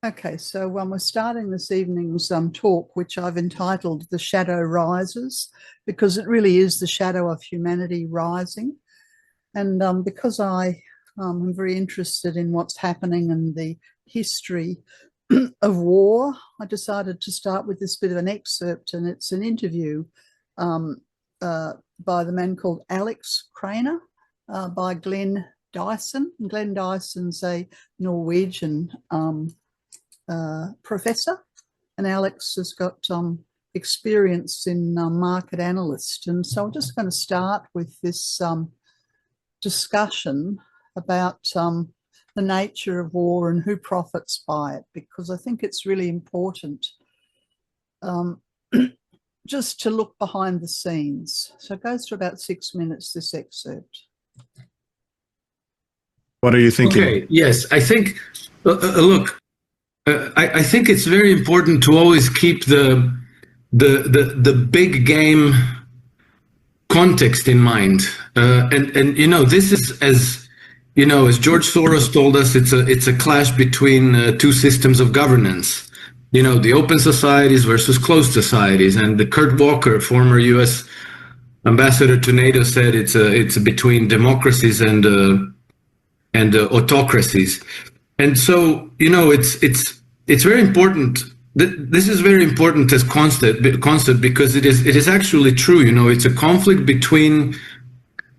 Okay, so we're starting this evening's talk, which I've entitled The Shadow Rises, because it really is the shadow of humanity rising. And because I am very interested in what's happening in the history of war, I decided to start with this bit of an excerpt, and it's an interview by the man called Alex Craner by Glenn Dyson. And Glenn Dyson's a Norwegian professor, and Alex has got experience in market analyst. And so I'm just going to start with this discussion about the nature of war and who profits by it, because I think it's really important just to look behind the scenes. So it goes for about 6 minutes, this excerpt. What are you thinking? Okay, yes, I think, look, I think it's very important to always keep the big game context in mind, and you know, this is, as you know, as George Soros told us, it's a clash between two systems of governance. You know, the open societies versus closed societies, and the Kurt Walker, former U.S. ambassador to NATO, said it's between democracies and autocracies. And so, you know, it's very important. This is very important as concept because it is actually true. You know, it's a conflict between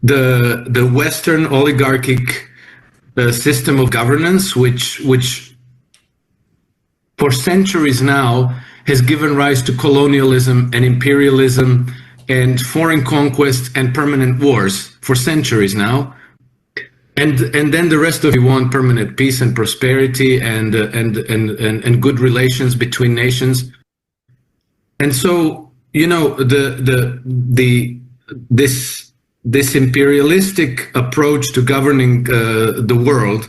the Western oligarchic system of governance, which for centuries now has given rise to colonialism and imperialism and foreign conquest and permanent wars for centuries now. And then the rest of you want permanent peace and prosperity and good relations between nations. And so, you know, this imperialistic approach to governing the world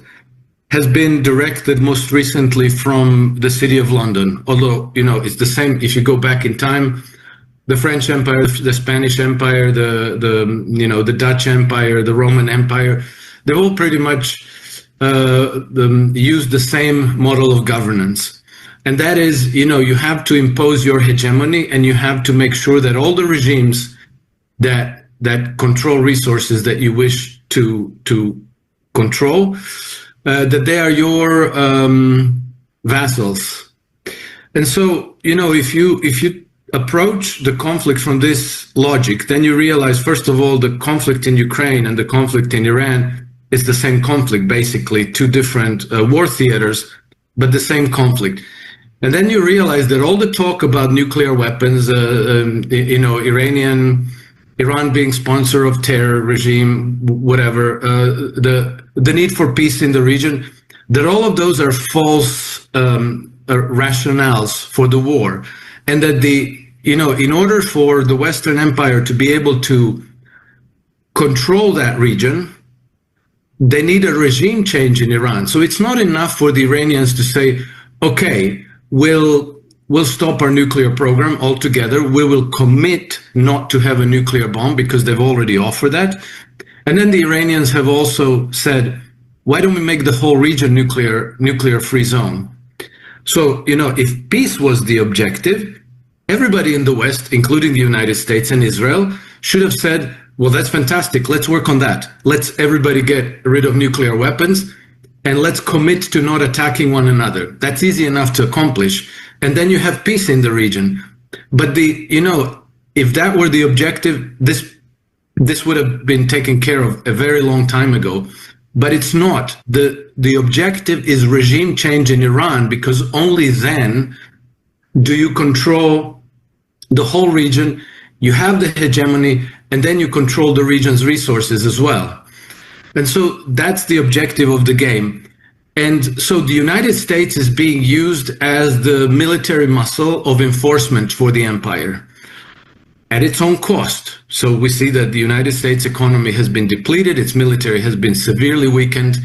has been directed most recently from the City of London. Although, you know, it's the same if you go back in time. The French Empire, the Spanish Empire, the Dutch Empire, the Roman Empire. They've all pretty much used the same model of governance. And that is, you know, you have to impose your hegemony, and you have to make sure that all the regimes that control resources that you wish to control, that they are your vassals. And so, you know, if you approach the conflict from this logic, then you realize, first of all, the conflict in Ukraine and the conflict in Iran is the same conflict, basically two different war theaters, but the same conflict. And then you realize that all the talk about nuclear weapons, you know, Iran being sponsor of terror regime, whatever, the need for peace in the region, that all of those are false rationales for the war. And that you know, in order for the Western Empire to be able to control that region, they need a regime change in Iran. So it's not enough for the Iranians to say, okay, we'll stop our nuclear program altogether. We will commit not to have a nuclear bomb because they've already offered that. And then the Iranians have also said, why don't we make the whole region nuclear free zone? So, you know, if peace was the objective, everybody in the West, including the United States and Israel, should have said, well, that's fantastic. Let's work on that. Let's everybody get rid of nuclear weapons, and let's commit to not attacking one another. That's easy enough to accomplish. And then you have peace in the region. But you know, if that were the objective, this would have been taken care of a very long time ago. But it's not. The objective is regime change in Iran, because only then do you control the whole region, you have the hegemony, and then you control the region's resources as well. And so that's the objective of the game. And so the United States is being used as the military muscle of enforcement for the empire at its own cost. So we see that the United States economy has been depleted, its military has been severely weakened,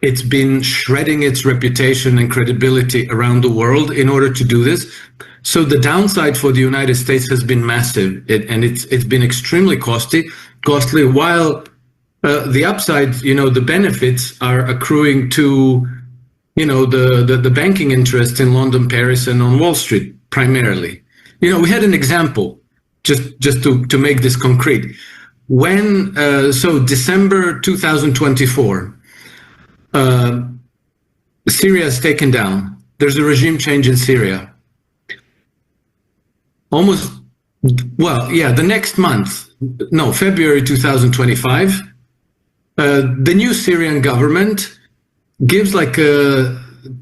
it's been shredding its reputation and credibility around the world in order to do this. So the downside for the United States has been massive, and it's been extremely costly, while the upside, you know, the benefits are accruing to you know, the banking interests in London, Paris, and on Wall Street primarily. You know, we had an example just to make this concrete. When so December 2024, Syria is taken down. There's a regime change in Syria. Almost, well, yeah, the next month, no, February 2025, the new Syrian government gives like a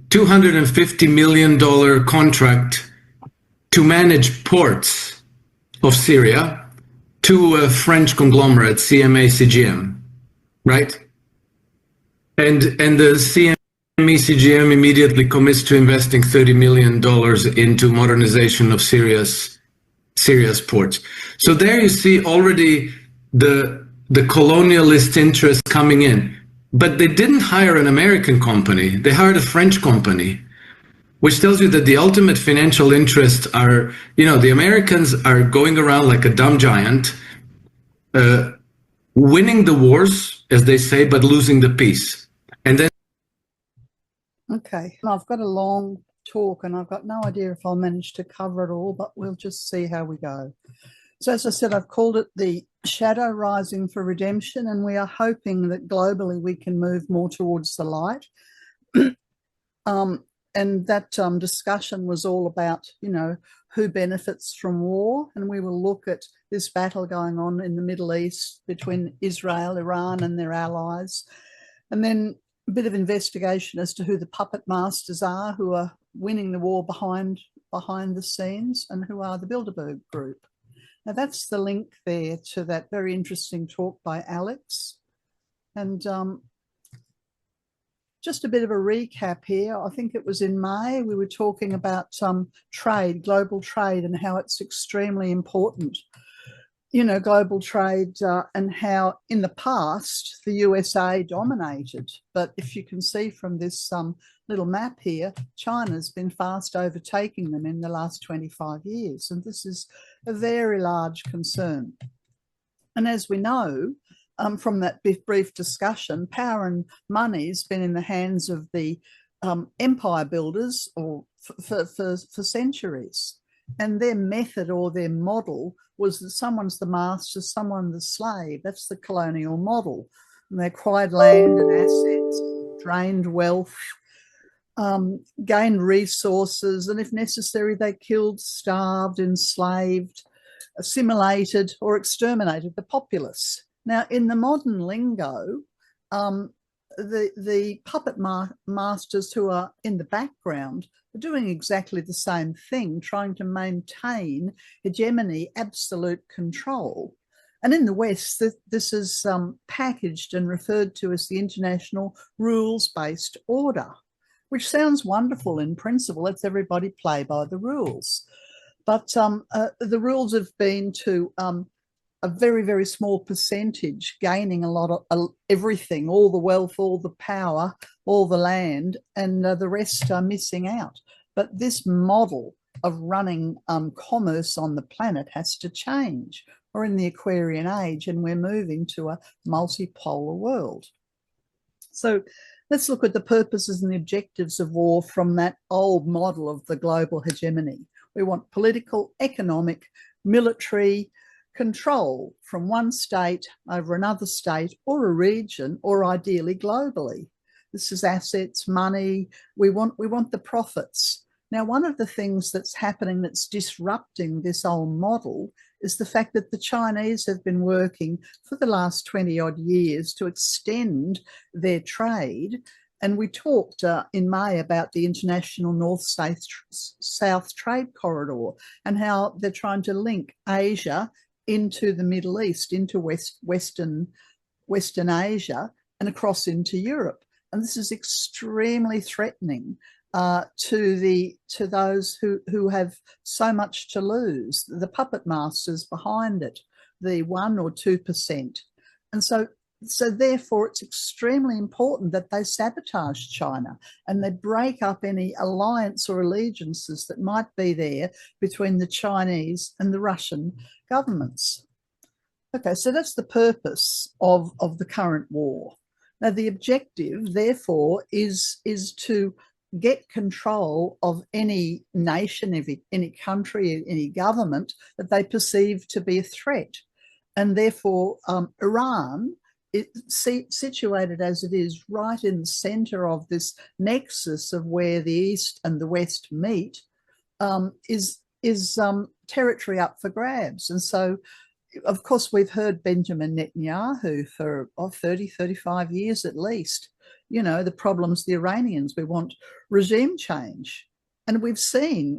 $250 million contract to manage ports of Syria to a French conglomerate, CMA CGM, right? And the CMA CGM immediately commits to investing $30 million into modernization of Syria's ports. So there you see already the colonialist interest coming in. But they didn't hire an American company, they hired a French company, which tells you that the ultimate financial interests are, you know, the Americans are going around like a dumb giant, winning the wars, as they say, but losing the peace. And then. Okay, I've got a long talk and I've got no idea if I'll manage to cover it all, but we'll just see how we go. So as I said, I've called it the shadow rising for redemption, and we are hoping that globally we can move more towards the light. And that discussion was all about, you know, who benefits from war, and we will look at this battle going on in the Middle East between Israel, Iran and their allies, and then a bit of investigation as to who the puppet masters are who are winning the war behind the scenes, and who are the Bilderberg Group. Now that's the link there to that very interesting talk by Alex. And just a bit of a recap here. I think it was in May, we were talking about trade, global trade, and how it's extremely important. You know, global trade and how in the past the USA dominated. But if you can see from this little map here, China's been fast overtaking them in the last 25 years. And this is a very large concern. And as we know, from that brief discussion, power and money's been in the hands of the empire builders or for centuries. And their method or their model was that someone's the master, someone the slave. That's the colonial model. And they acquired land and assets, drained wealth, gained resources, and if necessary, they killed, starved, enslaved, assimilated, or exterminated the populace. Now, in the modern lingo, the puppet masters who are in the background are doing exactly the same thing, trying to maintain hegemony, absolute control. And in the West, this is packaged and referred to as the international rules-based order, which sounds wonderful in principle. Let's everybody play by the rules. But the rules have been to a very, very small percentage gaining a lot of everything, all the wealth, all the power, all the land, and the rest are missing out. But this model of running commerce on the planet has to change. We're in the Aquarian age and we're moving to a multipolar world. So let's look at the purposes and the objectives of war from that old model of the global hegemony. We want political, economic, military control from one state over another state or a region, or ideally globally. This is assets, money. We want the profits. Now, one of the things that's happening that's disrupting this old model is the fact that the Chinese have been working for the last 20 odd years to extend their trade. And we talked in May about the international North-South trade corridor and how they're trying to link Asia into the Middle East, into Western Asia, and across into Europe. And this is extremely threatening to those who have so much to lose, the puppet masters behind it, the 1 or 2%. And so therefore it's extremely important that they sabotage China and they break up any alliance or allegiances that might be there between the Chinese and the Russian governments. Okay, so that's the purpose of the current war. Now, the objective, therefore, is to get control of any nation, any country, any government that they perceive to be a threat. And therefore, Iran, situated as it is right in the center of this nexus of where the East and the West meet, is territory up for grabs. And so, of course, we've heard Benjamin Netanyahu for 30, 35 years at least. You know, the problems, the Iranians, we want regime change. And we've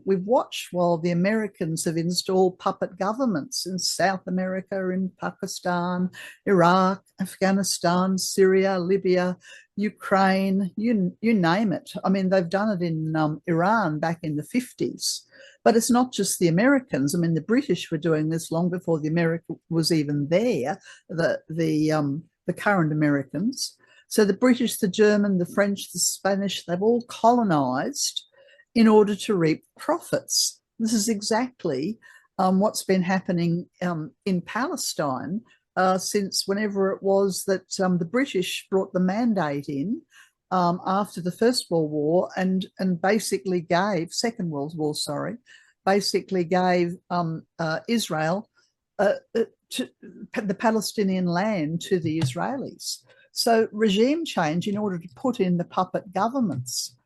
watched while the Americans have installed puppet governments in South America, in Pakistan, Iraq, Afghanistan, Syria, Libya, Ukraine, you name it. I mean, they've done it in Iran back in the 50s. But it's not just the Americans. I mean, the British were doing this long before the America was even there, the current Americans. So the British, the German, the French, the Spanish, they've all colonized in order to reap profits. This is exactly what's been happening in Palestine since whenever it was that the British brought the mandate in after the First World War and basically gave, Second World War, sorry, basically gave Israel to the Palestinian land to the Israelis. So regime change in order to put in the puppet governments.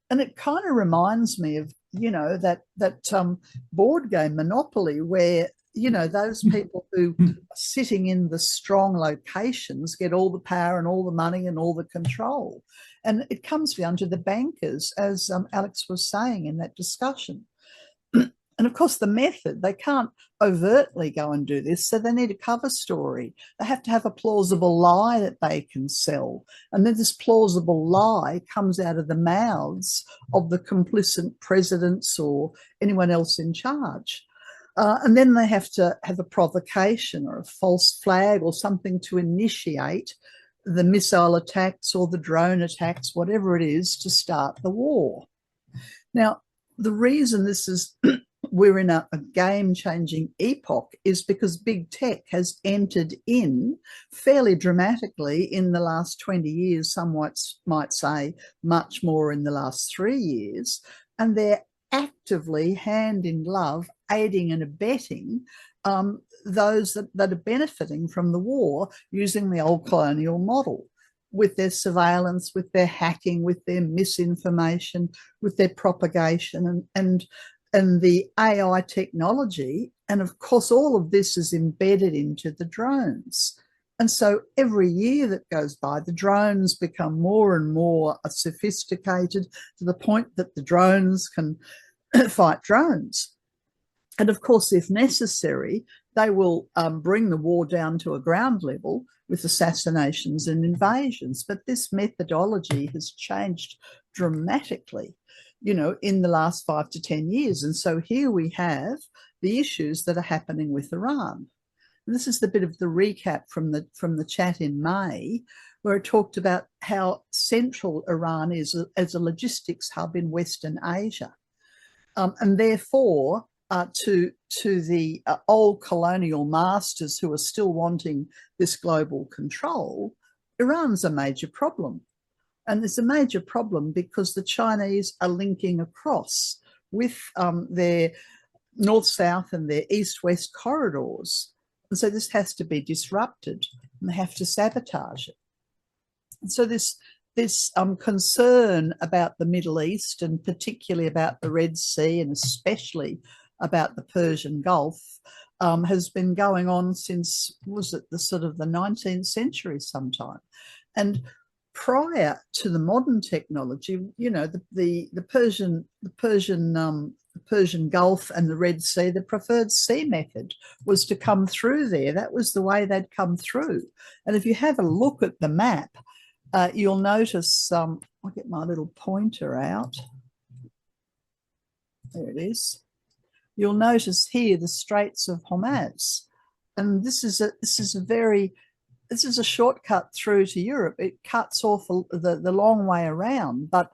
And it kind of reminds me of, you know, that board game Monopoly where, you know, those people who are sitting in the strong locations get all the power and all the money and all the control. And it comes down to the bankers, as Alex was saying in that discussion. And of course, the method, they can't overtly go and do this, so they need a cover story. They have to have a plausible lie that they can sell. And then this plausible lie comes out of the mouths of the complicit presidents or anyone else in charge. And then they have to have a provocation or a false flag or something to initiate the missile attacks or the drone attacks, whatever it is, to start the war. Now, the reason this is we're in a game-changing epoch is because big tech has entered in fairly dramatically in the last 20 years, some might say much more in the last 3 years, and they're actively, hand in glove, aiding and abetting those that are benefiting from the war using the old colonial model with their surveillance, with their hacking, with their misinformation, with their propagation and the AI technology. And of course, all of this is embedded into the drones. And so every year that goes by, the drones become more and more sophisticated to the point that the drones can fight drones. And of course, if necessary, they will bring the war down to a ground level with assassinations and invasions. But this methodology has changed dramatically, you know, in the last 5 to 10 years. And so here we have the issues that are happening with Iran. And this is the bit of the recap from the chat in May, where it talked about how central Iran is as a logistics hub in Western Asia. And therefore, to the old colonial masters who are still wanting this global control, Iran's a major problem. And it's a major problem because the Chinese are linking across with their north-south and their east-west corridors. And so this has to be disrupted and they have to sabotage it. And so this concern about the Middle East and particularly about the Red Sea and especially about the Persian Gulf has been going on since, was it the sort of the 19th century sometime? And prior to the modern technology, you know, the Persian Gulf and the Red Sea, the preferred sea method was to come through there. That was the way they'd come through. And if you have a look at the map, you'll notice, I'll get my little pointer out. There it is. You'll notice here the Straits of Hormuz. And this is a shortcut through to Europe. It cuts off the long way around. But,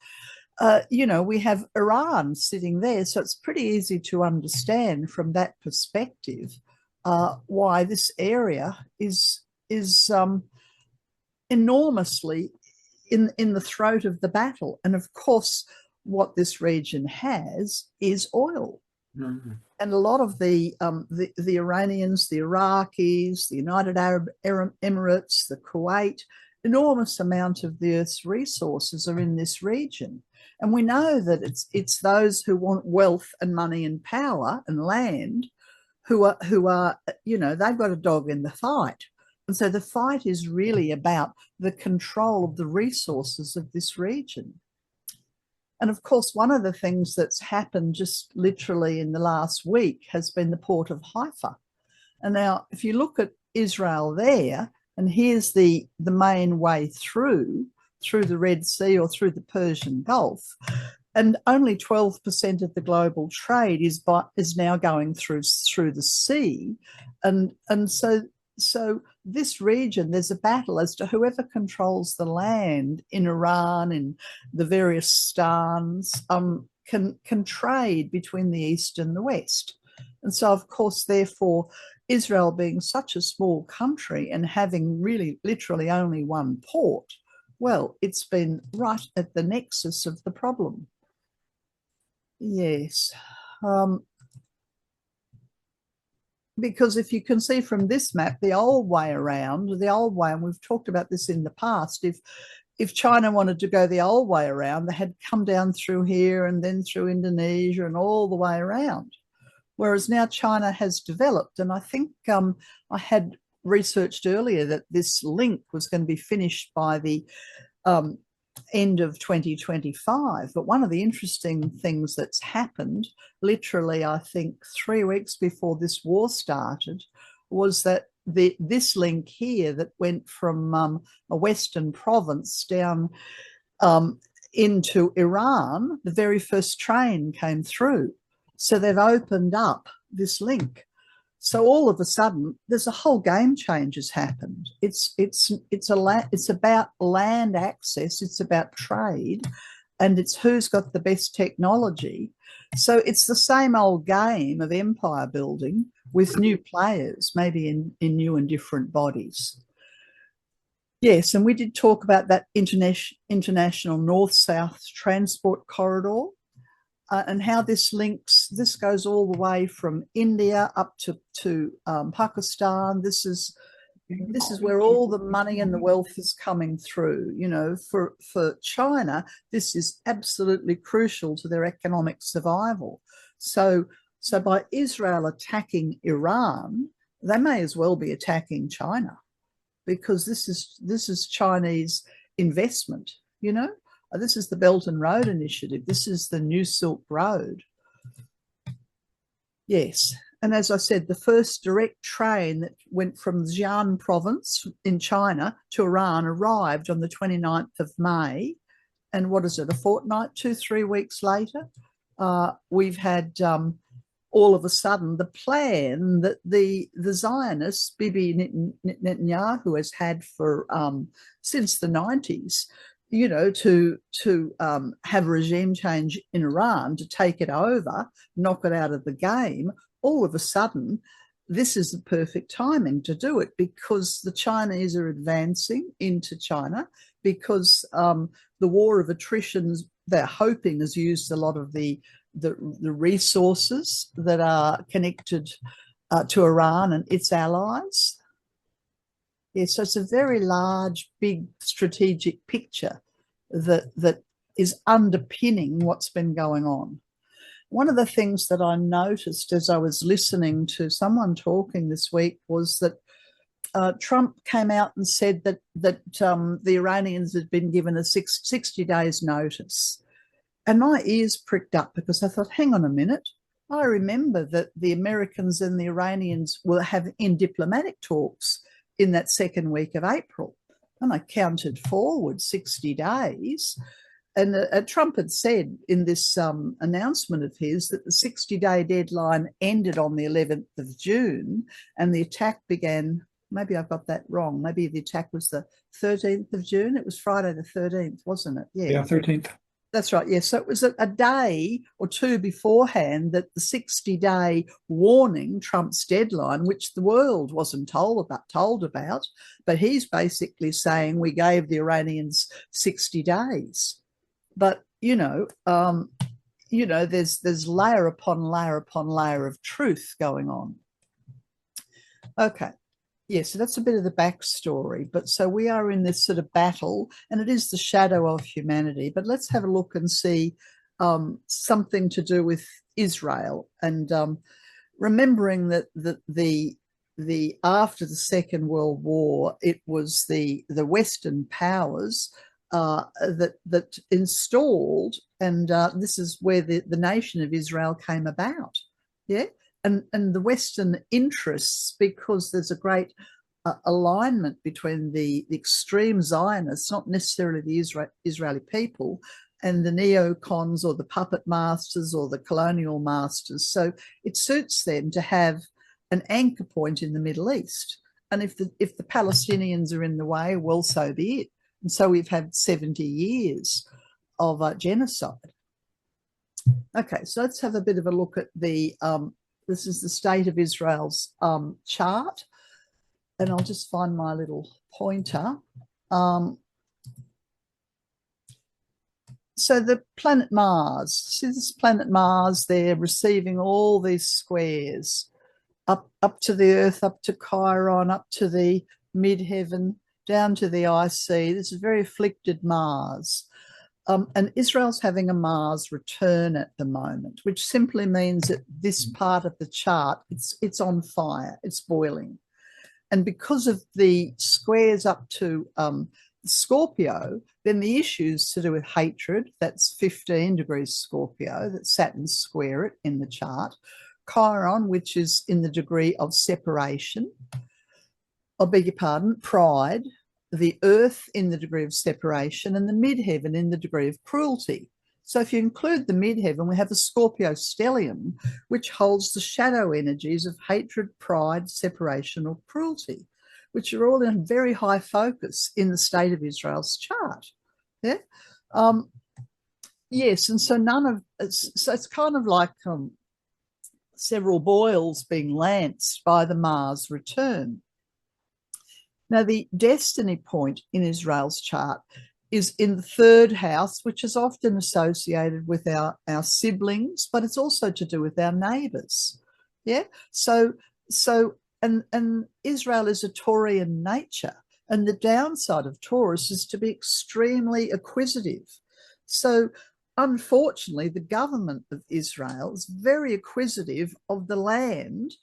you know, we have Iran sitting there. So it's pretty easy to understand from that perspective why this area is enormously in the throat of the battle. And of course, what this region has is oil. Mm-hmm. And a lot of the Iranians, the Iraqis, the United Arab Emirates, the Kuwait, enormous amount of the Earth's resources are in this region. And we know that it's those who want wealth and money and power and land who are, you know, they've got a dog in the fight. And so the fight is really about the control of the resources of this region. And of course, one of the things that's happened just literally in the last week has been the port of Haifa. And now, if you look at Israel there, and here's the main way through the Red Sea or through the Persian Gulf, and only 12% of the global trade is now going through the sea. And so this region, there's a battle as to whoever controls the land in Iran, in the various stans, can trade between the East and the West. And so, of course, therefore, Israel being such a small country and having really literally only one port, well, it's been right at the nexus of the problem. Yes. Because if you can see from this map, the old way, and we've talked about this in the past, if China wanted to go the old way around, they had come down through here and then through Indonesia and all the way around. Whereas now China has developed, and I think I had researched earlier that this link was going to be finished by the end of 2025. But one of the interesting things that's happened, literally, I think 3 weeks before this war started, was that this link here that went from a Western province down into Iran, the very first train came through. So they've opened up this link. So all of a sudden, there's a whole game change has happened. It's about land access. It's about trade, and it's who's got the best technology. So it's the same old game of empire building with new players, maybe in new and different bodies. Yes, and we did talk about that international north-south transport corridor. And how this links, this goes all the way from India up to Pakistan. This is where all the money and the wealth is coming through. You know, for China, this is absolutely crucial to their economic survival. So by Israel attacking Iran, they may as well be attacking China, because this is Chinese investment, you know. This is the Belt and Road Initiative. This is the New Silk Road. Yes. And as I said, the first direct train that went from Xi'an province in China to Iran arrived on the 29th of May. And what is it, a fortnight, 2-3 weeks later? We've had all of a sudden the plan that the Zionists, Bibi Netanyahu, has had for since the 90s, you know, to have regime change in Iran, to take it over, knock it out of the game. All of a sudden, this is the perfect timing to do it, because the Chinese are advancing into China, because the war of attrition, they're hoping, has used a lot of the resources that are connected to Iran and its allies. Yeah, so it's a very large, big strategic picture that is underpinning what's been going on. One of the things that I noticed as I was listening to someone talking this week was that Trump came out and said that the Iranians had been given a 60 days notice. And my ears pricked up, because I thought, hang on a minute. I remember that the Americans and the Iranians were in diplomatic talks in that second week of April. And I counted forward 60 days. And Trump had said in this announcement of his that the 60-day deadline ended on the 11th of June, and the attack began, maybe I've got that wrong, maybe the attack was the 13th of June. It was Friday the 13th, wasn't it? Yeah, 13th. That's right. Yes. So it was a day or two beforehand that the 60-day warning, Trump's deadline, which the world wasn't told about, but he's basically saying we gave the Iranians 60 days. But there's layer upon layer upon layer of truth going on. Okay. Yeah, so that's a bit of the backstory. But so we are in this sort of battle, and it is the shadow of humanity. But let's have a look and see something to do with Israel, and remembering that the after the Second World War, it was the Western powers that installed, and this is where the nation of Israel came about. Yeah, and the Western interests, because there's a great alignment between the extreme Zionists, not necessarily the Israeli people, and the neocons or the puppet masters or the colonial masters. So it suits them to have an anchor point in the Middle East. And if the Palestinians are in the way, well, so be it. And so we've had 70 years of genocide. Okay, so let's have a bit of a look at this is the State of Israel's chart. And I'll just find my little pointer. So the planet Mars, see this planet Mars there receiving all these squares up to the Earth, up to Chiron, up to the midheaven, down to the IC. This is very afflicted Mars. And Israel's having a Mars return at the moment, which simply means that this part of the chart, it's on fire, it's boiling. And because of the squares up to Scorpio, then the issues to do with hatred, that's 15 degrees Scorpio, that Saturn's square it in the chart. Chiron, which is in the degree of separation, I beg your pardon, pride, the Earth in the degree of separation, and the midheaven in the degree of cruelty. So if you include the midheaven, we have a Scorpio stellium, which holds the shadow energies of hatred, pride, separation, or cruelty, which are all in very high focus in the State of Israel's chart. Yeah. Yes, and so it's kind of like several boils being lanced by the Mars return. Now, the destiny point in Israel's chart is in the third house, which is often associated with our siblings, but it's also to do with our neighbors. Yeah. So and Israel is a Taurian nature, and the downside of Taurus is to be extremely acquisitive. So unfortunately, the government of Israel is very acquisitive of the land,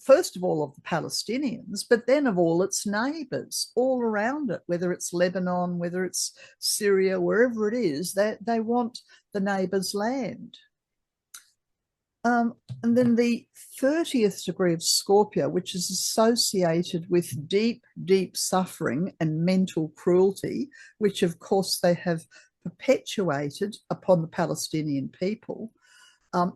first of all of the Palestinians, but then of all its neighbours all around it, whether it's Lebanon, whether it's Syria, wherever it is, they want the neighbours' land. And then the 30th degree of Scorpio, which is associated with deep, deep suffering and mental cruelty, which of course they have perpetuated upon the Palestinian people,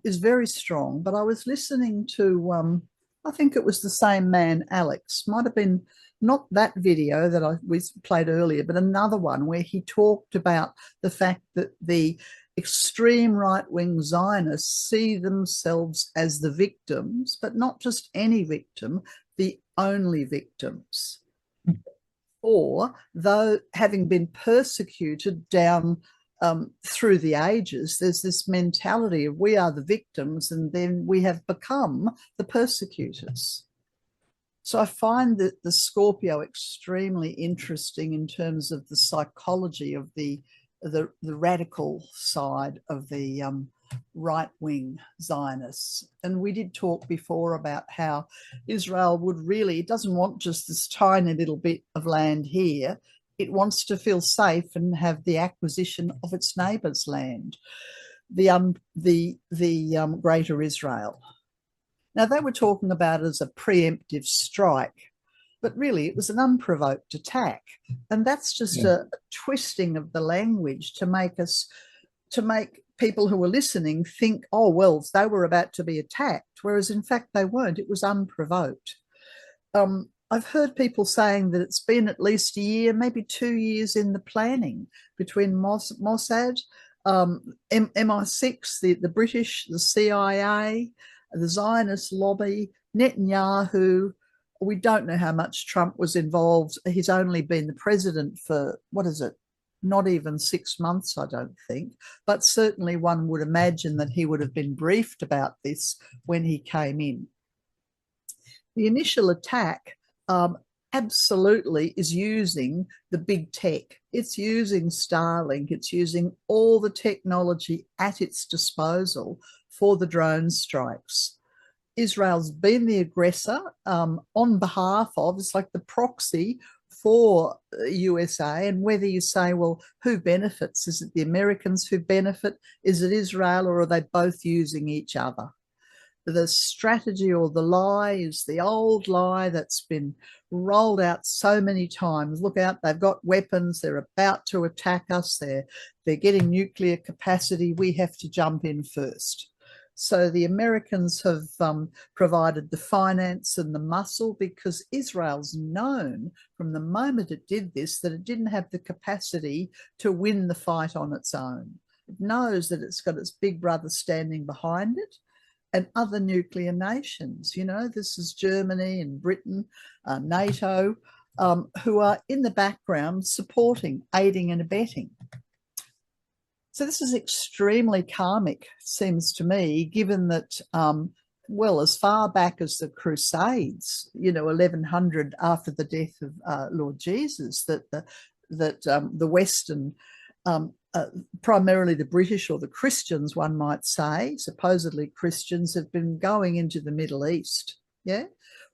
is very strong. But I was listening to I think it was the same man, Alex, might have been not that video that we played earlier, but another one where he talked about the fact that the extreme right-wing Zionists see themselves as the victims, but not just any victim, the only victims. Or though having been persecuted down through the ages, there's this mentality of we are the victims and then we have become the persecutors. So I find that the Scorpio extremely interesting in terms of the psychology of the radical side of the right-wing Zionists. And we did talk before about how Israel would really, it doesn't want just this tiny little bit of land here. It wants to feel safe and have the acquisition of its neighbour's land, the Greater Israel. Now, they were talking about it as a preemptive strike, but really it was an unprovoked attack. And that's just a twisting of the language to make people who were listening think, oh, well, they were about to be attacked, whereas in fact they weren't. It was unprovoked. I've heard people saying that it's been at least a year, maybe 2 years in the planning between Mossad, MI6, the British, the CIA, the Zionist lobby, Netanyahu. We don't know how much Trump was involved. He's only been the president for, what is it, not even 6 months, I don't think. But certainly one would imagine that he would have been briefed about this when he came in. The initial attack absolutely is using the big tech. It's using Starlink. It's using all the technology at its disposal for the drone strikes. Israel's been the aggressor on behalf of, it's like the proxy for USA. And whether you say, well, who benefits? Is it the Americans who benefit? Is it Israel, or are they both using each other? The strategy or the lie is the old lie that's been rolled out so many times. Look out, they've got weapons, they're about to attack us, they're getting nuclear capacity, we have to jump in first. So the Americans have provided the finance and the muscle, because Israel's known from the moment it did this that it didn't have the capacity to win the fight on its own. It knows that it's got its big brother standing behind it, and other nuclear nations. You know, this is Germany and Britain, NATO, who are in the background supporting, aiding and abetting. So this is extremely karmic, seems to me, given that, well, as far back as the Crusades, you know, 1100 after the death of Lord Jesus, that the Western primarily the British or the Christians, one might say, supposedly Christians, have been going into the Middle East, yeah,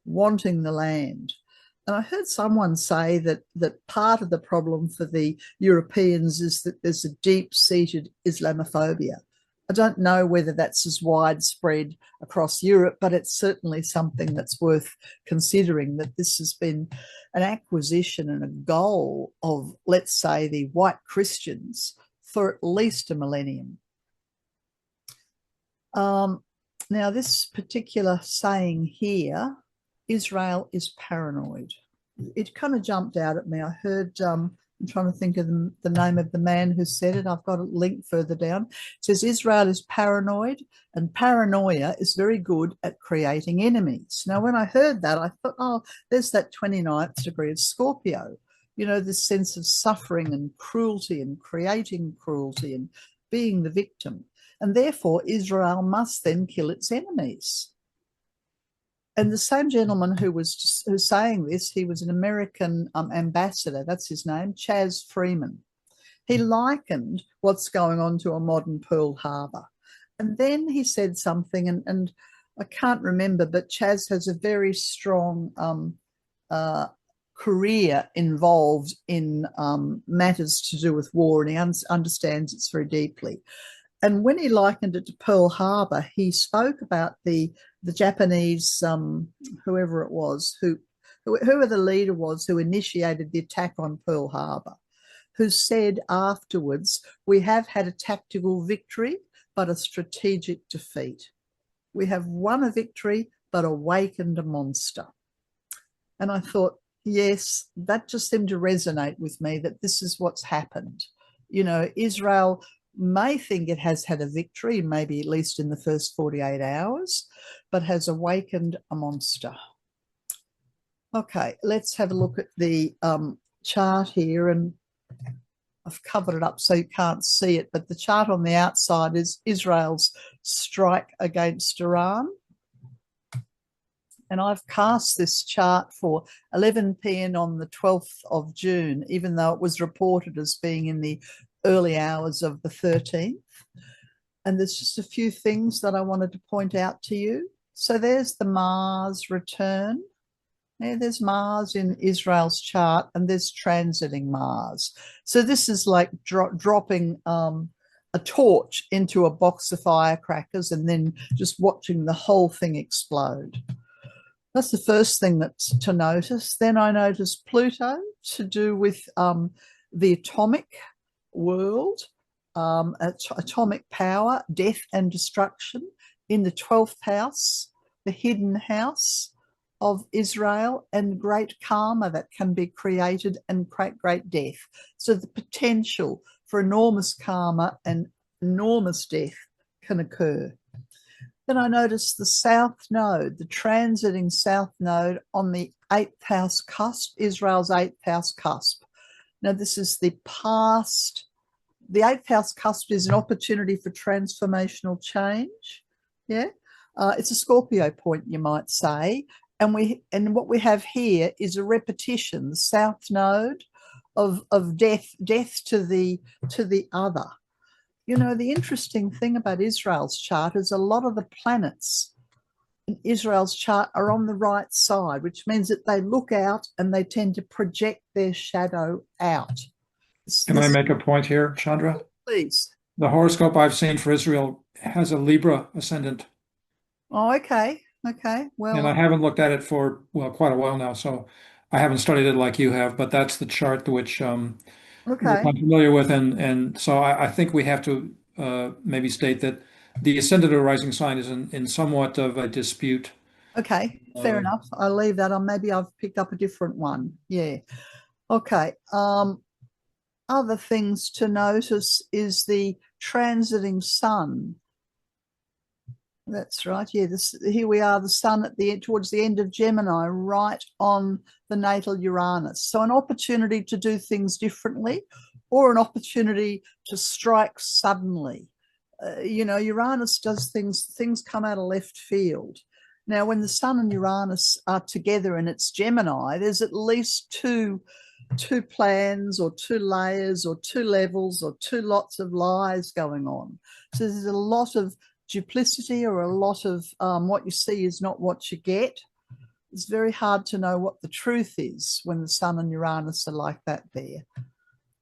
wanting the land. And I heard someone say that part of the problem for the Europeans is that there's a deep-seated Islamophobia. I don't know whether that's as widespread across Europe, but it's certainly something that's worth considering, that this has been an acquisition and a goal of, let's say, the white Christians for at least a millennium. Now, this particular saying here, Israel is paranoid. It kind of jumped out at me. I heard, I'm trying to think of the name of the man who said it. I've got a link further down. It says Israel is paranoid, and paranoia is very good at creating enemies. Now, when I heard that, I thought, oh, there's that 29th degree of Scorpio. You know, this sense of suffering and cruelty and creating cruelty and being the victim. And therefore, Israel must then kill its enemies. And the same gentleman who was saying this, he was an American ambassador, that's his name, Chas Freeman. He likened what's going on to a modern Pearl Harbor. And then he said something, and I can't remember, but Chas has a very strong career involved in matters to do with war, and he understands it very deeply. And when he likened it to Pearl Harbor, he spoke about the Japanese, whoever it was, whoever the leader was who initiated the attack on Pearl Harbor, who said afterwards, we have had a tactical victory, but a strategic defeat. We have won a victory, but awakened a monster. And I thought, yes, that just seemed to resonate with me, that this is what's happened. You know, Israel may think it has had a victory, maybe at least in the first 48 hours, but has awakened a monster. Okay, let's have a look at the chart here, and I've covered it up so you can't see it, but the chart on the outside is Israel's strike against Iran. And I've cast this chart for 11 p.m. on the 12th of June, even though it was reported as being in the early hours of the 13th. And there's just a few things that I wanted to point out to you. So there's the Mars return. Yeah, there's Mars in Israel's chart, and there's transiting Mars. So this is like dropping a torch into a box of firecrackers and then just watching the whole thing explode. That's the first thing that's to notice. Then I noticed Pluto, to do with the atomic world, atomic power, death and destruction, in the 12th house, the hidden house of Israel, and great karma that can be created and great death. So the potential for enormous karma and enormous death can occur. Then I noticed the south node, the transiting south node on the 8th house cusp, Israel's 8th house cusp. Now, this is the past. The 8th house cusp is an opportunity for transformational change. Yeah. It's a Scorpio point, you might say. And what we have here is a repetition, the south node of death to the other. You know, the interesting thing about Israel's chart is a lot of the planets in Israel's chart are on the right side, which means that they look out and they tend to project their shadow out. Can I make a point here, Chandra? Please. The horoscope I've seen for Israel has a Libra ascendant. Oh, okay. Okay. Well, and I haven't looked at it for, well, quite a while now, so I haven't studied it like you have, but that's the chart which I'm familiar with. And so I think we have to maybe state that the ascendant or rising sign is in somewhat of a dispute. Okay, fair enough. I'll leave that on. Maybe I've picked up a different one. Yeah. Okay. Other things to notice is the transiting sun. That's right. Yeah, here we are, the sun towards the end of Gemini, right on the natal Uranus. So an opportunity to do things differently, or an opportunity to strike suddenly. You know, Uranus does things come out of left field. Now, when the sun and Uranus are together and it's Gemini, there's at least two plans or two layers or two levels or two lots of lies going on. So there's a lot of duplicity, or a lot of what you see is not what you get. It's very hard to know what the truth is when the sun and Uranus are like that there.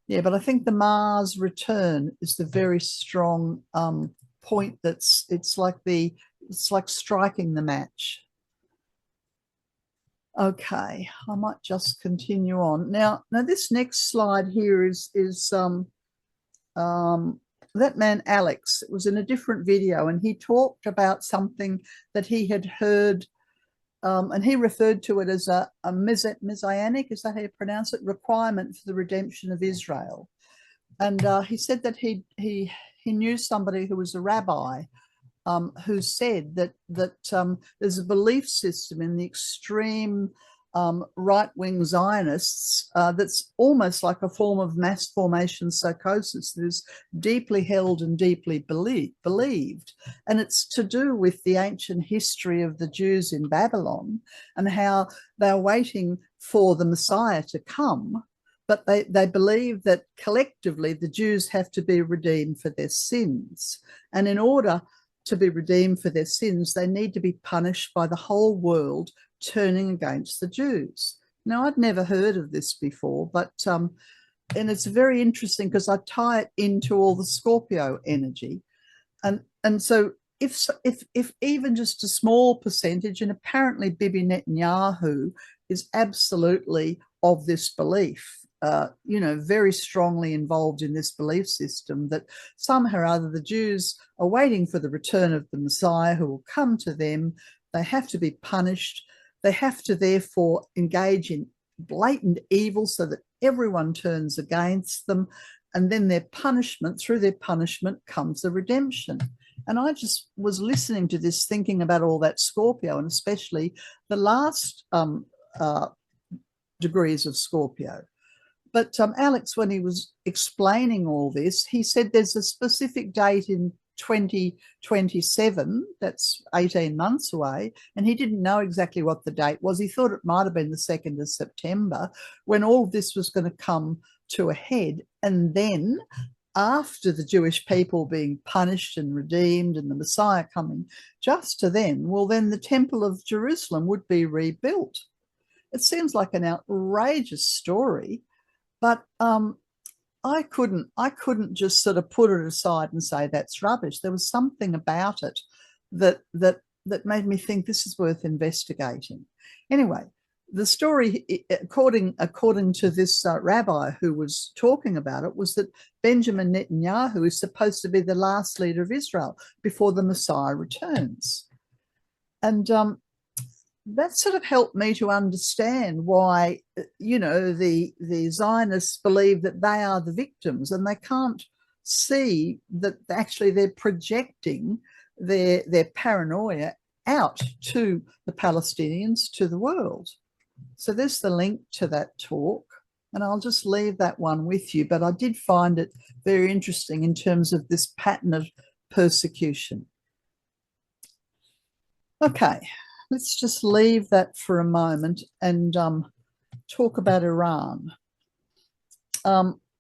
Yeah, but I think the Mars return is the very strong point. It's like striking the match. Okay, I might just continue on. Now this next slide here is that man Alex. It was in a different video, and he talked about something that he had heard, and he referred to it as a messianic, is that how you pronounce it, requirement for the redemption of Israel. And he said that he knew somebody who was a rabbi, who said that there's a belief system in the extreme right-wing Zionists that's almost like a form of mass formation psychosis that is deeply held and deeply believed. And it's to do with the ancient history of the Jews in Babylon and how they're waiting for the Messiah to come, but they believe that collectively the Jews have to be redeemed for their sins. And in order to be redeemed for their sins, they need to be punished by the whole world turning against the Jews. Now, I'd never heard of this before, but and it's very interesting because I tie it into all the Scorpio energy, and so if even just a small percentage, and apparently Bibi Netanyahu is absolutely of this belief. You know, very strongly involved in this belief system that somehow or other the Jews are waiting for the return of the Messiah who will come to them. They have to be punished. They have to therefore engage in blatant evil so that everyone turns against them. And then through their punishment comes the redemption. And I just was listening to this, thinking about all that Scorpio, and especially the last degrees of Scorpio. But Alex, when he was explaining all this, he said there's a specific date in 2027, that's 18 months away, and he didn't know exactly what the date was. He thought it might have been the 2nd of September, when all this was going to come to a head. And then after the Jewish people being punished and redeemed and the Messiah coming, just to then, well, then the Temple of Jerusalem would be rebuilt. It seems like an outrageous story, but I couldn't just sort of put it aside and say that's rubbish. There was something about it that made me think this is worth investigating. Anyway, the story, according to this rabbi who was talking about it, was that Benjamin Netanyahu is supposed to be the last leader of Israel before the Messiah returns. And that sort of helped me to understand why, you know, the Zionists believe that they are the victims, and they can't see that actually they're projecting their paranoia out to the Palestinians, to the world. So there's the link to that talk. And I'll just leave that one with you. But I did find it very interesting in terms of this pattern of persecution. Okay, let's just leave that for a moment and talk about Iran.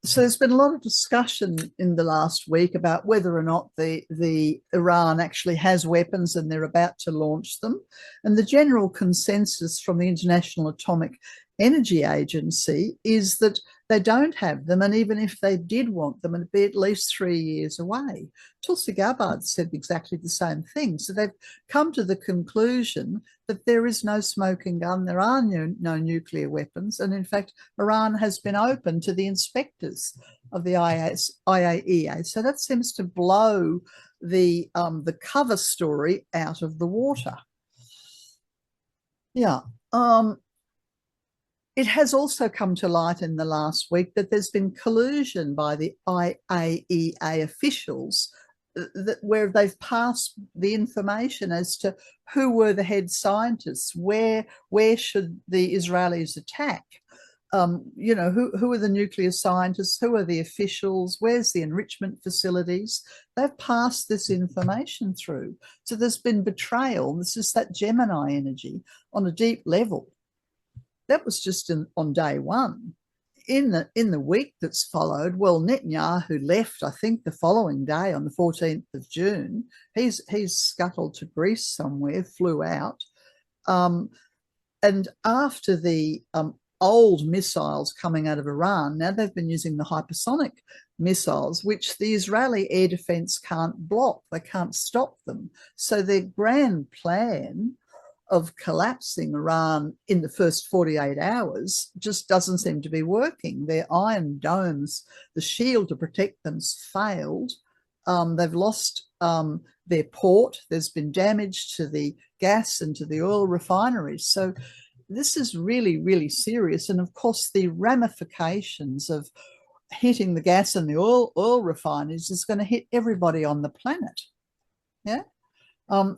So there's been a lot of discussion in the last week about whether or not the Iran actually has weapons and they're about to launch them. And the general consensus from the International Atomic Energy Agency is that they don't have them, and even if they did want them, it'd be at least 3 years away. Tulsi Gabbard said exactly the same thing. So they've come to the conclusion that there is no smoking gun, there are no nuclear weapons, and in fact, Iran has been open to the inspectors of the IAEA. So that seems to blow the cover story out of the water. Yeah. It has also come to light in the last week that there's been collusion by the IAEA officials where they've passed the information as to who were the head scientists, where should the Israelis attack, you know, who are the nuclear scientists, who are the officials, where's the enrichment facilities. They've passed this information through. So there's been betrayal. This is that Gemini energy on a deep level. That was just on day one. In the week that's followed, well, Netanyahu left, I think, the following day on the 14th of June. He's scuttled to Greece somewhere, flew out. And after the old missiles coming out of Iran, now they've been using the hypersonic missiles, which the Israeli air defense can't block. They can't stop them. So their grand plan of collapsing Iran in the first 48 hours just doesn't seem to be working. Their iron domes, the shield to protect them's failed. They've lost their port. There's been damage to the gas and to the oil refineries. So this is really, really serious. And of course, the ramifications of hitting the gas and the oil refineries is going to hit everybody on the planet. Yeah.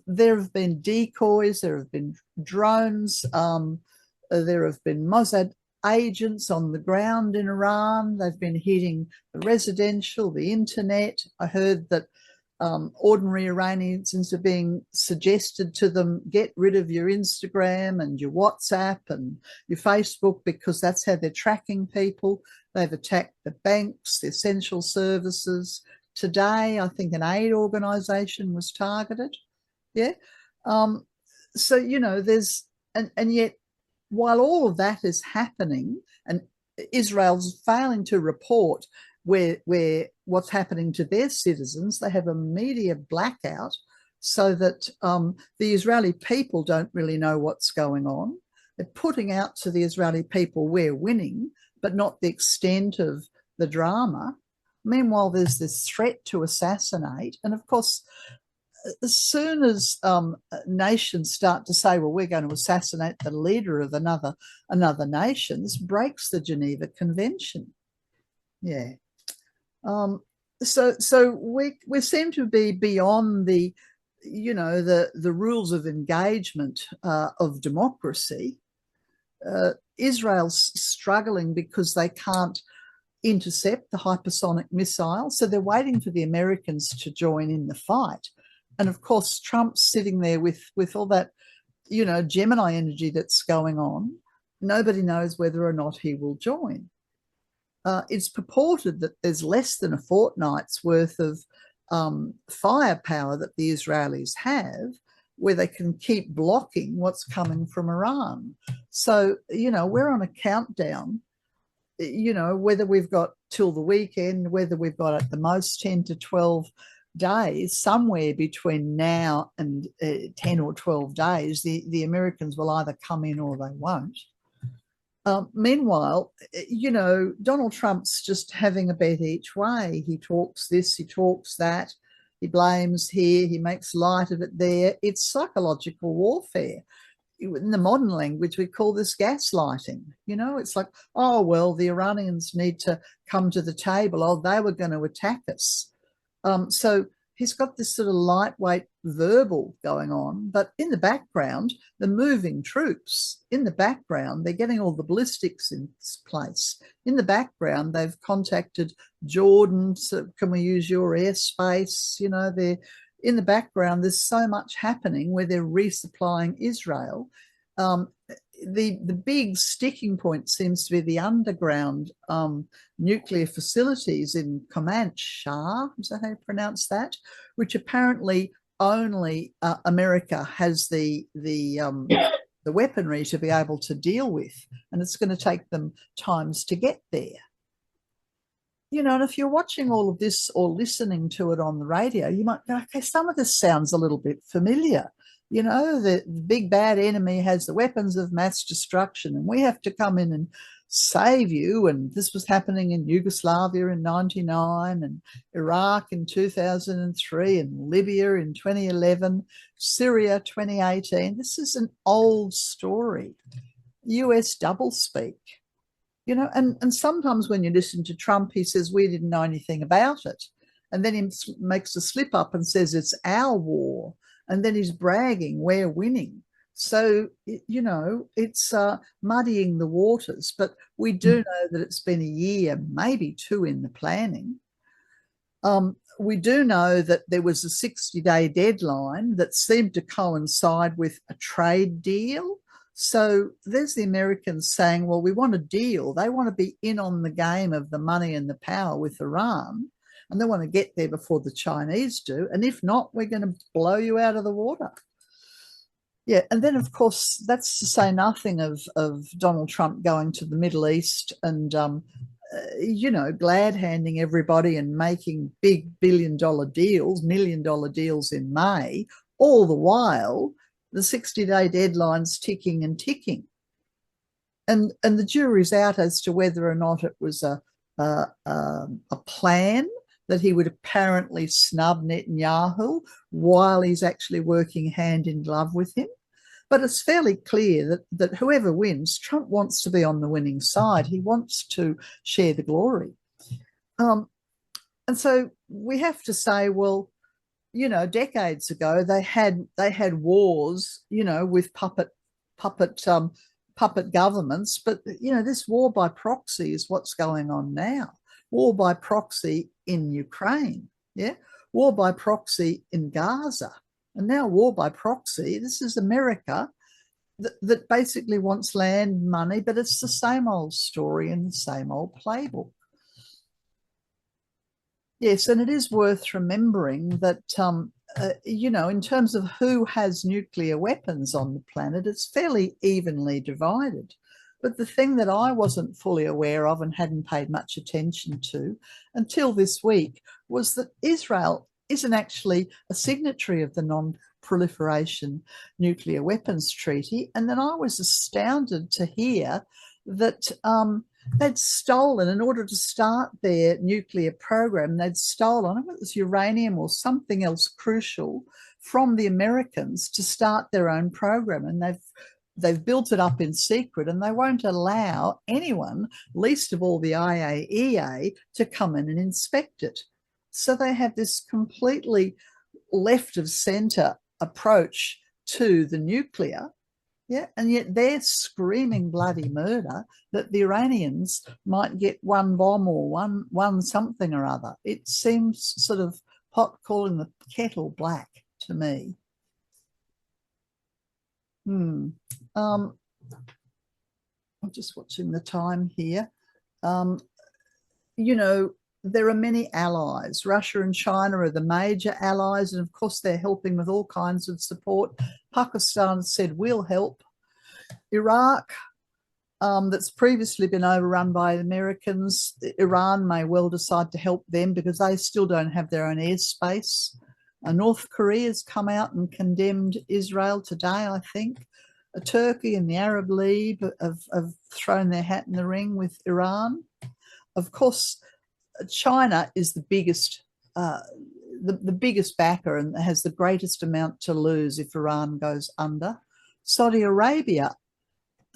There have been decoys, there have been drones, there have been Mossad agents on the ground in Iran. They've been hitting the residential, the internet. I heard that ordinary Iranians are being suggested to them, get rid of your Instagram and your WhatsApp and your Facebook because that's how they're tracking people. They've attacked the banks, the essential services. Today, I think an aid organisation was targeted. Yeah. So, you know, there's, and yet while all of that is happening and Israel's failing to report where what's happening to their citizens, they have a media blackout so that the Israeli people don't really know what's going on. They're putting out to the Israeli people, we're winning, but not the extent of the drama. Meanwhile, there's this threat to assassinate. And of course, as soon as nations start to say, well, we're going to assassinate the leader of another nation, this breaks the Geneva Convention. Yeah. So we seem to be beyond the, you know, the rules of engagement of democracy. Israel's struggling because they can't intercept the hypersonic missile. So they're waiting for the Americans to join in the fight. And of course, Trump's sitting there with all that, you know, Gemini energy that's going on. Nobody knows whether or not he will join. It's purported that there's less than a fortnight's worth of firepower that the Israelis have where they can keep blocking what's coming from Iran. So, you know, we're on a countdown, you know, whether we've got till the weekend, whether we've got at the most 10 to 12 days, somewhere between now and 10 or 12 days, the Americans will either come in or they won't. Meanwhile, you know, Donald Trump's just having a bet each way. He talks this, he talks that, he blames here, he makes light of it there. It's psychological warfare. in the modern language, we call this gaslighting. You know, it's like, oh, well, the Iranians need to come to the table. Oh, they were going to attack us. So he's got this sort of lightweight verbal going on, but in the background, the moving troops, in the background, they're getting all the ballistics in place. In the background, they've contacted Jordan. So can we use your airspace? You know, they're in the background. There's so much happening where they're resupplying Israel. The big sticking point seems to be the underground nuclear facilities in Comanche, is that how you pronounce that? Which apparently only America has the weaponry to be able to deal with, and it's going to take them times to get there. You know, and if you're watching all of this or listening to it on the radio, you might go, okay, some of this sounds a little bit familiar. You know, the big bad enemy has the weapons of mass destruction and we have to come in and save you. And this was happening in Yugoslavia in 1999 and Iraq in 2003 and Libya in 2011, Syria 2018. This is an old story. US doublespeak. You know, and sometimes when you listen to Trump, he says, we didn't know anything about it. And then he makes a slip up and says, it's our war. And then he's bragging, we're winning. So, you know, it's muddying the waters. But we do know that it's been a year, maybe two in the planning. We do know that there was a 60-day deadline that seemed to coincide with a trade deal. So there's the Americans saying, well, we want a deal. They want to be in on the game of the money and the power with Iran. And they want to get there before the Chinese do. And if not, we're going to blow you out of the water. Yeah. And then, of course, that's to say nothing of Donald Trump going to the Middle East and, you know, glad handing everybody and making big billion-dollar deals, million-dollar deals in May, all the while the 60-day deadline's ticking and ticking. And the jury's out as to whether or not it was a plan that he would apparently snub Netanyahu while he's actually working hand in glove with him. But it's fairly clear that whoever wins, Trump wants to be on the winning side. He wants to share the glory. And so we have to say, well, you know, decades ago, they had wars, you know, with puppet governments. But, you know, this war by proxy is what's going on now. War by proxy in Ukraine, yeah, war by proxy in Gaza, and now war by proxy. This is America that basically wants land, money, but it's the same old story and the same old playbook. Yes, and it is worth remembering that, you know, in terms of who has nuclear weapons on the planet, it's fairly evenly divided. But the thing that I wasn't fully aware of and hadn't paid much attention to until this week was that Israel isn't actually a signatory of the Non-Proliferation Nuclear Weapons Treaty. And then I was astounded to hear that they'd stolen, in order to start their nuclear program, they'd stolen, I don't know if it was uranium or something else crucial, from the Americans to start their own program. And they've built it up in secret, and they won't allow anyone, least of all the IAEA, to come in and inspect it. So they have this completely left of centre approach to the nuclear, yeah, and yet they're screaming bloody murder that the Iranians might get one bomb or one something or other. It seems sort of pot calling the kettle black to me. I'm just watching the time here. You know, there are many allies. Russia and China are the major allies, and of course they're helping with all kinds of support. Pakistan said, we'll help. Iraq, that's previously been overrun by the Americans, Iran may well decide to help them because they still don't have their own airspace. North Korea's come out and condemned Israel today, I think. Turkey and the Arab League have thrown their hat in the ring with Iran. Of course, China is the biggest the biggest backer and has the greatest amount to lose if Iran goes under. Saudi Arabia,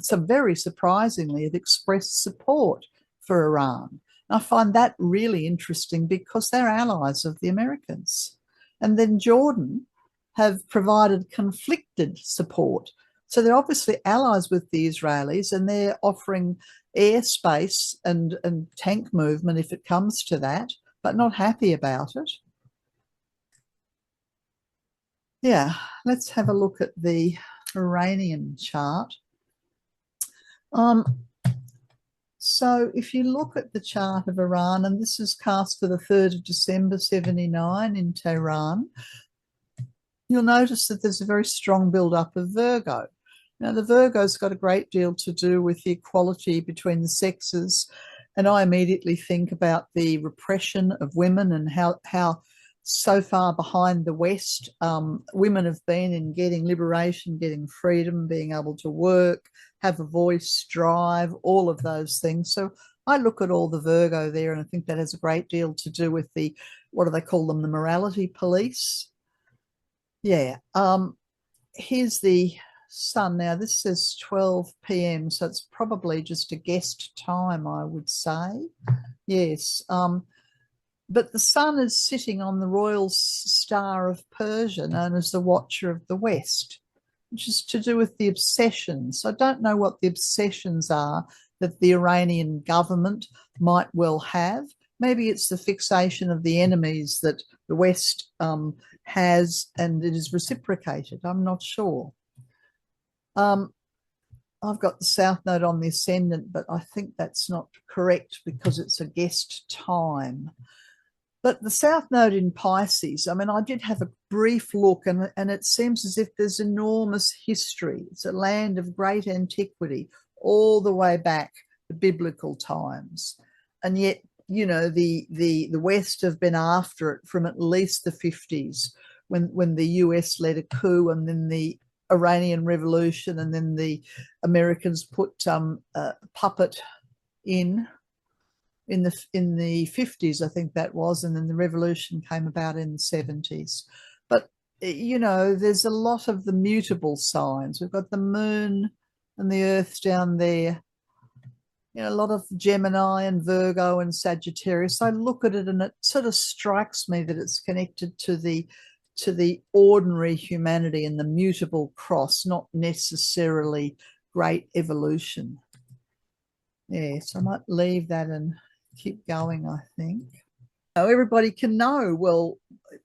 so very surprisingly, have expressed support for Iran. And I find that really interesting because they're allies of the Americans. And then Jordan have provided conflicted support. So they're obviously allies with the Israelis, and they're offering airspace and tank movement if it comes to that, but not happy about it. Yeah, let's have a look at the Iranian chart. So if you look at the chart of Iran, and this is cast for the 3rd of December 79 in Tehran, you'll notice that there's a very strong build-up of Virgo. Now, the Virgo's got a great deal to do with the equality between the sexes, and I immediately think about the repression of women and how so far behind the West women have been in getting liberation, getting freedom, being able to work, have a voice, drive, all of those things. So I look at all the Virgo there, and I think that has a great deal to do with the, what do they call them, the morality police. Yeah. Here's the sun. Now, this says 12 p.m., so it's probably just a guessed time, I would say. Yes. But the sun is sitting on the royal star of Persia, known as the Watcher of the West, which is to do with the obsessions. I don't know what the obsessions are that the Iranian government might well have. Maybe it's the fixation of the enemies that the West has, and it is reciprocated. I'm not sure. I've got the South Node on the ascendant, but I think that's not correct because it's a guessed time. But the South Node in Pisces, I mean, I did have a brief look, and it seems as if there's enormous history. It's a land of great antiquity, all the way back to biblical times. And yet, you know, the West have been after it from at least the 50s, when the US led a coup, and then the Iranian Revolution, and then the Americans put puppet in the 50s, I think that was, and then the revolution came about in the 70s. But, you know, there's a lot of the mutable signs. We've got the moon and the earth down there, you know, a lot of Gemini and Virgo and Sagittarius. I look at it and it sort of strikes me that it's connected to the ordinary humanity and the mutable cross, not necessarily great evolution. Yes, I might leave that and keep going, I think. So everybody can know, well,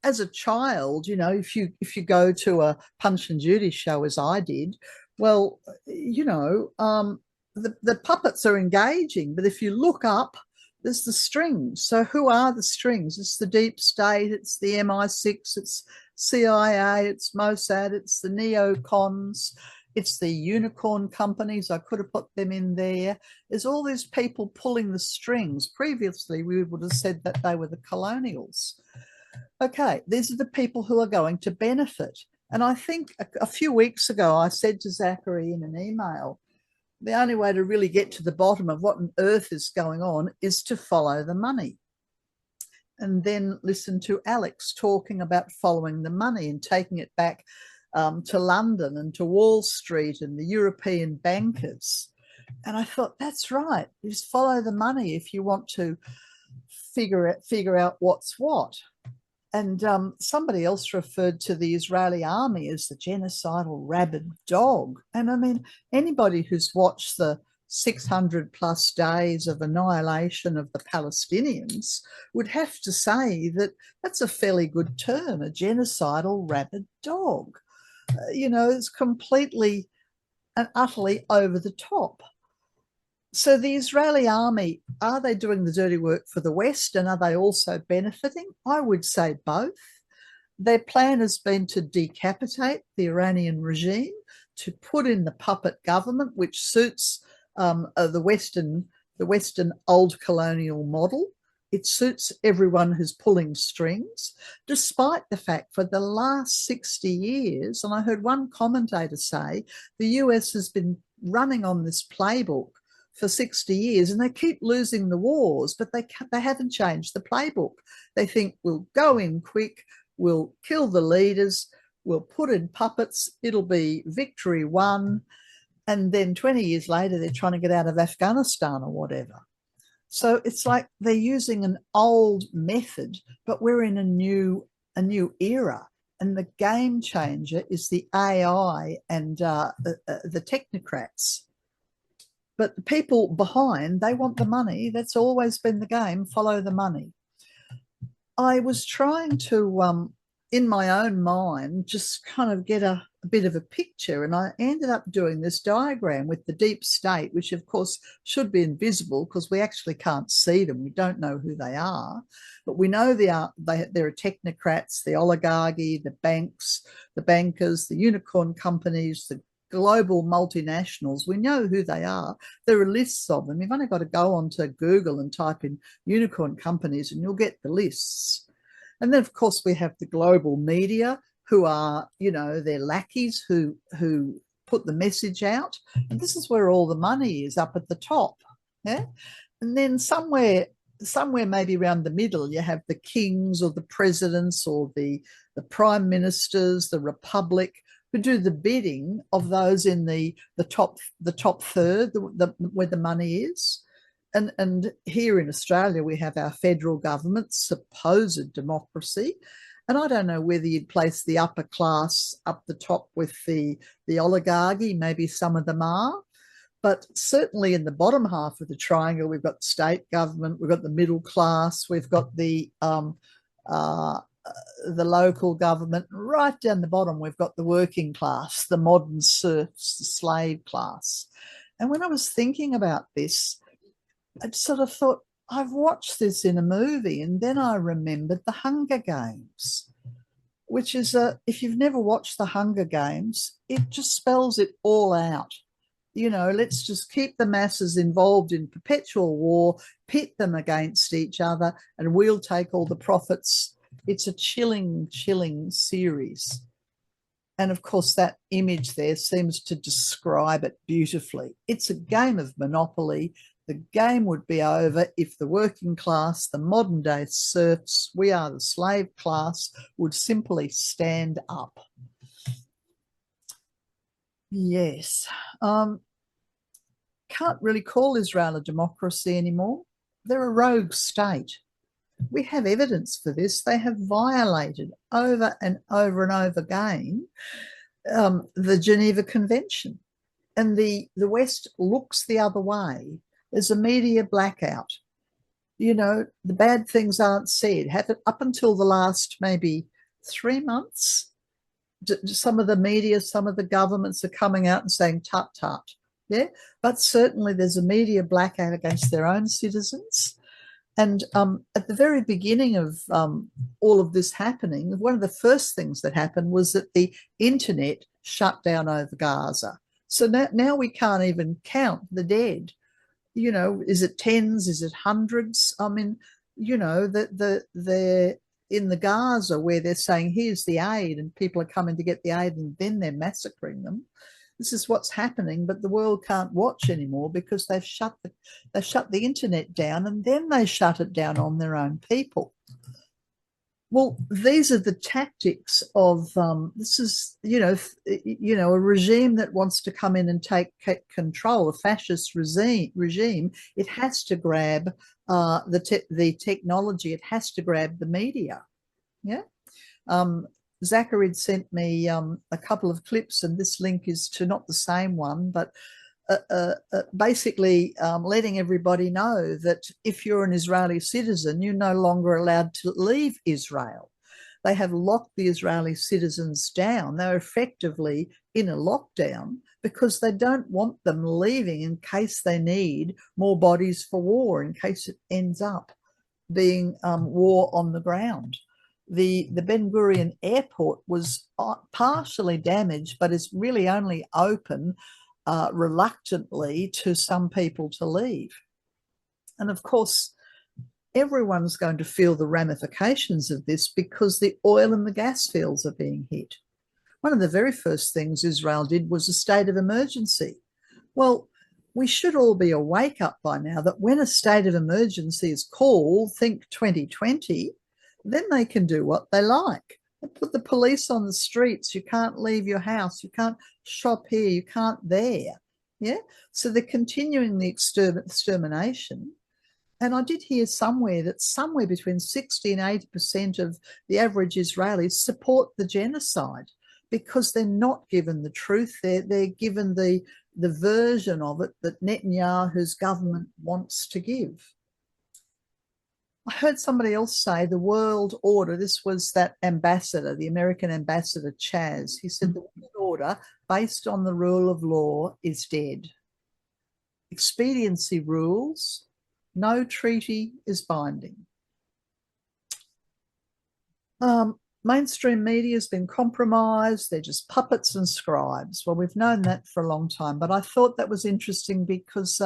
as a child, you know, if you go to a Punch and Judy show, as I did, well, you know, the puppets are engaging, but if you look up, there's the strings. So who are the strings? It's the deep state, it's the MI6, it's CIA, it's Mossad, it's the neocons, it's the unicorn companies. I could have put them in there. There's all these people pulling the strings. Previously, we would have said that they were the colonials. Okay, these are the people who are going to benefit. And I think a few weeks ago, I said to Zachary in an email, the only way to really get to the bottom of what on earth is going on is to follow the money. And then listen to Alex talking about following the money and taking it back to London and to Wall Street and the European bankers. And I thought, that's right. Just follow the money if you want to figure out what's what. And somebody else referred to the Israeli army as the genocidal rabid dog. And I mean, anybody who's watched the 600 plus days of annihilation of the Palestinians would have to say that that's a fairly good term, a genocidal rabid dog. You know, it's completely and utterly over the top. So the Israeli army, are they doing the dirty work for the West, and are they also benefiting? I would say both. Their plan has been to decapitate the Iranian regime, to put in the puppet government, which suits the Western old colonial model. It suits everyone who's pulling strings, despite the fact for the last 60 years, and I heard one commentator say, the US has been running on this playbook for 60 years, and they keep losing the wars, but they haven't changed the playbook. They think we'll go in quick, we'll kill the leaders, we'll put in puppets, it'll be victory won. And then 20 years later, they're trying to get out of Afghanistan or whatever. So it's like they're using an old method, but we're in a new era. And the game changer is the AI and the technocrats. But the people behind, they want the money. That's always been the game, follow the money. I was trying to, in my own mind, just kind of get a bit of a picture, and I ended up doing this diagram with the deep state, which of course should be invisible because we actually can't see them. We don't know who they are, but we know there are technocrats, the oligarchy, the banks, the bankers, the unicorn companies, the global multinationals. We know who they are. There are lists of them. You've only got to go onto Google and type in unicorn companies and you'll get the lists. And then, of course, we have the global media who are, you know, they're lackeys who put the message out. And this is where all the money is, up at the top. Yeah. And then somewhere maybe around the middle, you have the kings or the presidents or the prime ministers, the republic, who do the bidding of those in the top third, where the money is. And here in Australia, we have our federal government, supposed democracy. And I don't know whether you'd place the upper class up the top with the oligarchy. Maybe some of them are. But certainly in the bottom half of the triangle, we've got state government, we've got the middle class, we've got the local government. Right down the bottom, we've got the working class, the modern serfs, the slave class. And when I was thinking about this, I sort of thought, I've watched this in a movie, and then I remembered the Hunger Games, which is if you've never watched the Hunger Games, it just spells it all out. You know, let's just keep the masses involved in perpetual war, pit them against each other, and we'll take all the profits. It's a chilling series. And of course, that image there seems to describe it beautifully. It's a game of Monopoly. The game would be over if the working class, the modern day serfs, we are the slave class, would simply stand up. Yes. Can't really call Israel a democracy anymore. They're a rogue state. We have evidence for this. They have violated over and over and over again the Geneva Convention. And the West looks the other way. There's a media blackout. You know, the bad things aren't said. Up until the last maybe 3 months, some of the media, some of the governments are coming out and saying, tut, tut. Yeah, but certainly there's a media blackout against their own citizens. And at the very beginning of all of this happening, one of the first things that happened was that the internet shut down over Gaza. So now we can't even count the dead. You know, is it tens? Is it hundreds? I mean, you know, they're in the Gaza where they're saying, here's the aid, and people are coming to get the aid, and then they're massacring them. This is what's happening, but the world can't watch anymore because they've shut the internet down, and then they shut it down on their own people. Well, these are the tactics of this is, you know, a regime that wants to come in and take control, a fascist regime. It has to grab the technology. It has to grab the media. Yeah. Zachary had sent me a couple of clips, and this link is to not the same one, but basically letting everybody know that if you're an Israeli citizen, you're no longer allowed to leave Israel. They have locked the Israeli citizens down. They're effectively in a lockdown because they don't want them leaving in case they need more bodies for war, in case it ends up being war on the ground. The Ben Gurion airport was partially damaged, but is really only open reluctantly to some people to leave. And of course, everyone's going to feel the ramifications of this because the oil and the gas fields are being hit. One of the very first things Israel did was a state of emergency. Well, we should all be awake up by now that when a state of emergency is called, think 2020, then they can do what they like. They put the police on the streets. You can't leave your house. You can't shop here. You can't there. Yeah. So they're continuing the extermination. And I did hear somewhere that somewhere between 60 and 80% of the average Israelis support the genocide because they're not given the truth. They're given the version of it that Netanyahu's government wants to give. I heard somebody else say the world order, this was that ambassador, the American ambassador, Chaz. He said the world order based on the rule of law is dead. Expediency rules, no treaty is binding. Mainstream media has been compromised. They're just puppets and scribes. Well, we've known that for a long time, but I thought that was interesting because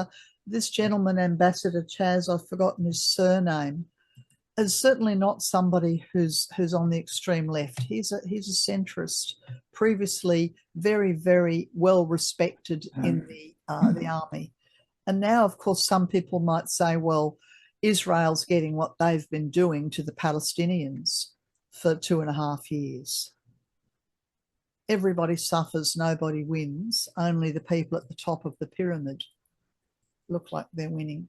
this gentleman, Ambassador Chaz, I've forgotten his surname, is certainly not somebody who's on the extreme left. He's a centrist, previously very, very well respected in the army. And now, of course, some people might say, well, Israel's getting what they've been doing to the Palestinians for 2.5 years. Everybody suffers, nobody wins. Only the people at the top of the pyramid look like they're winning.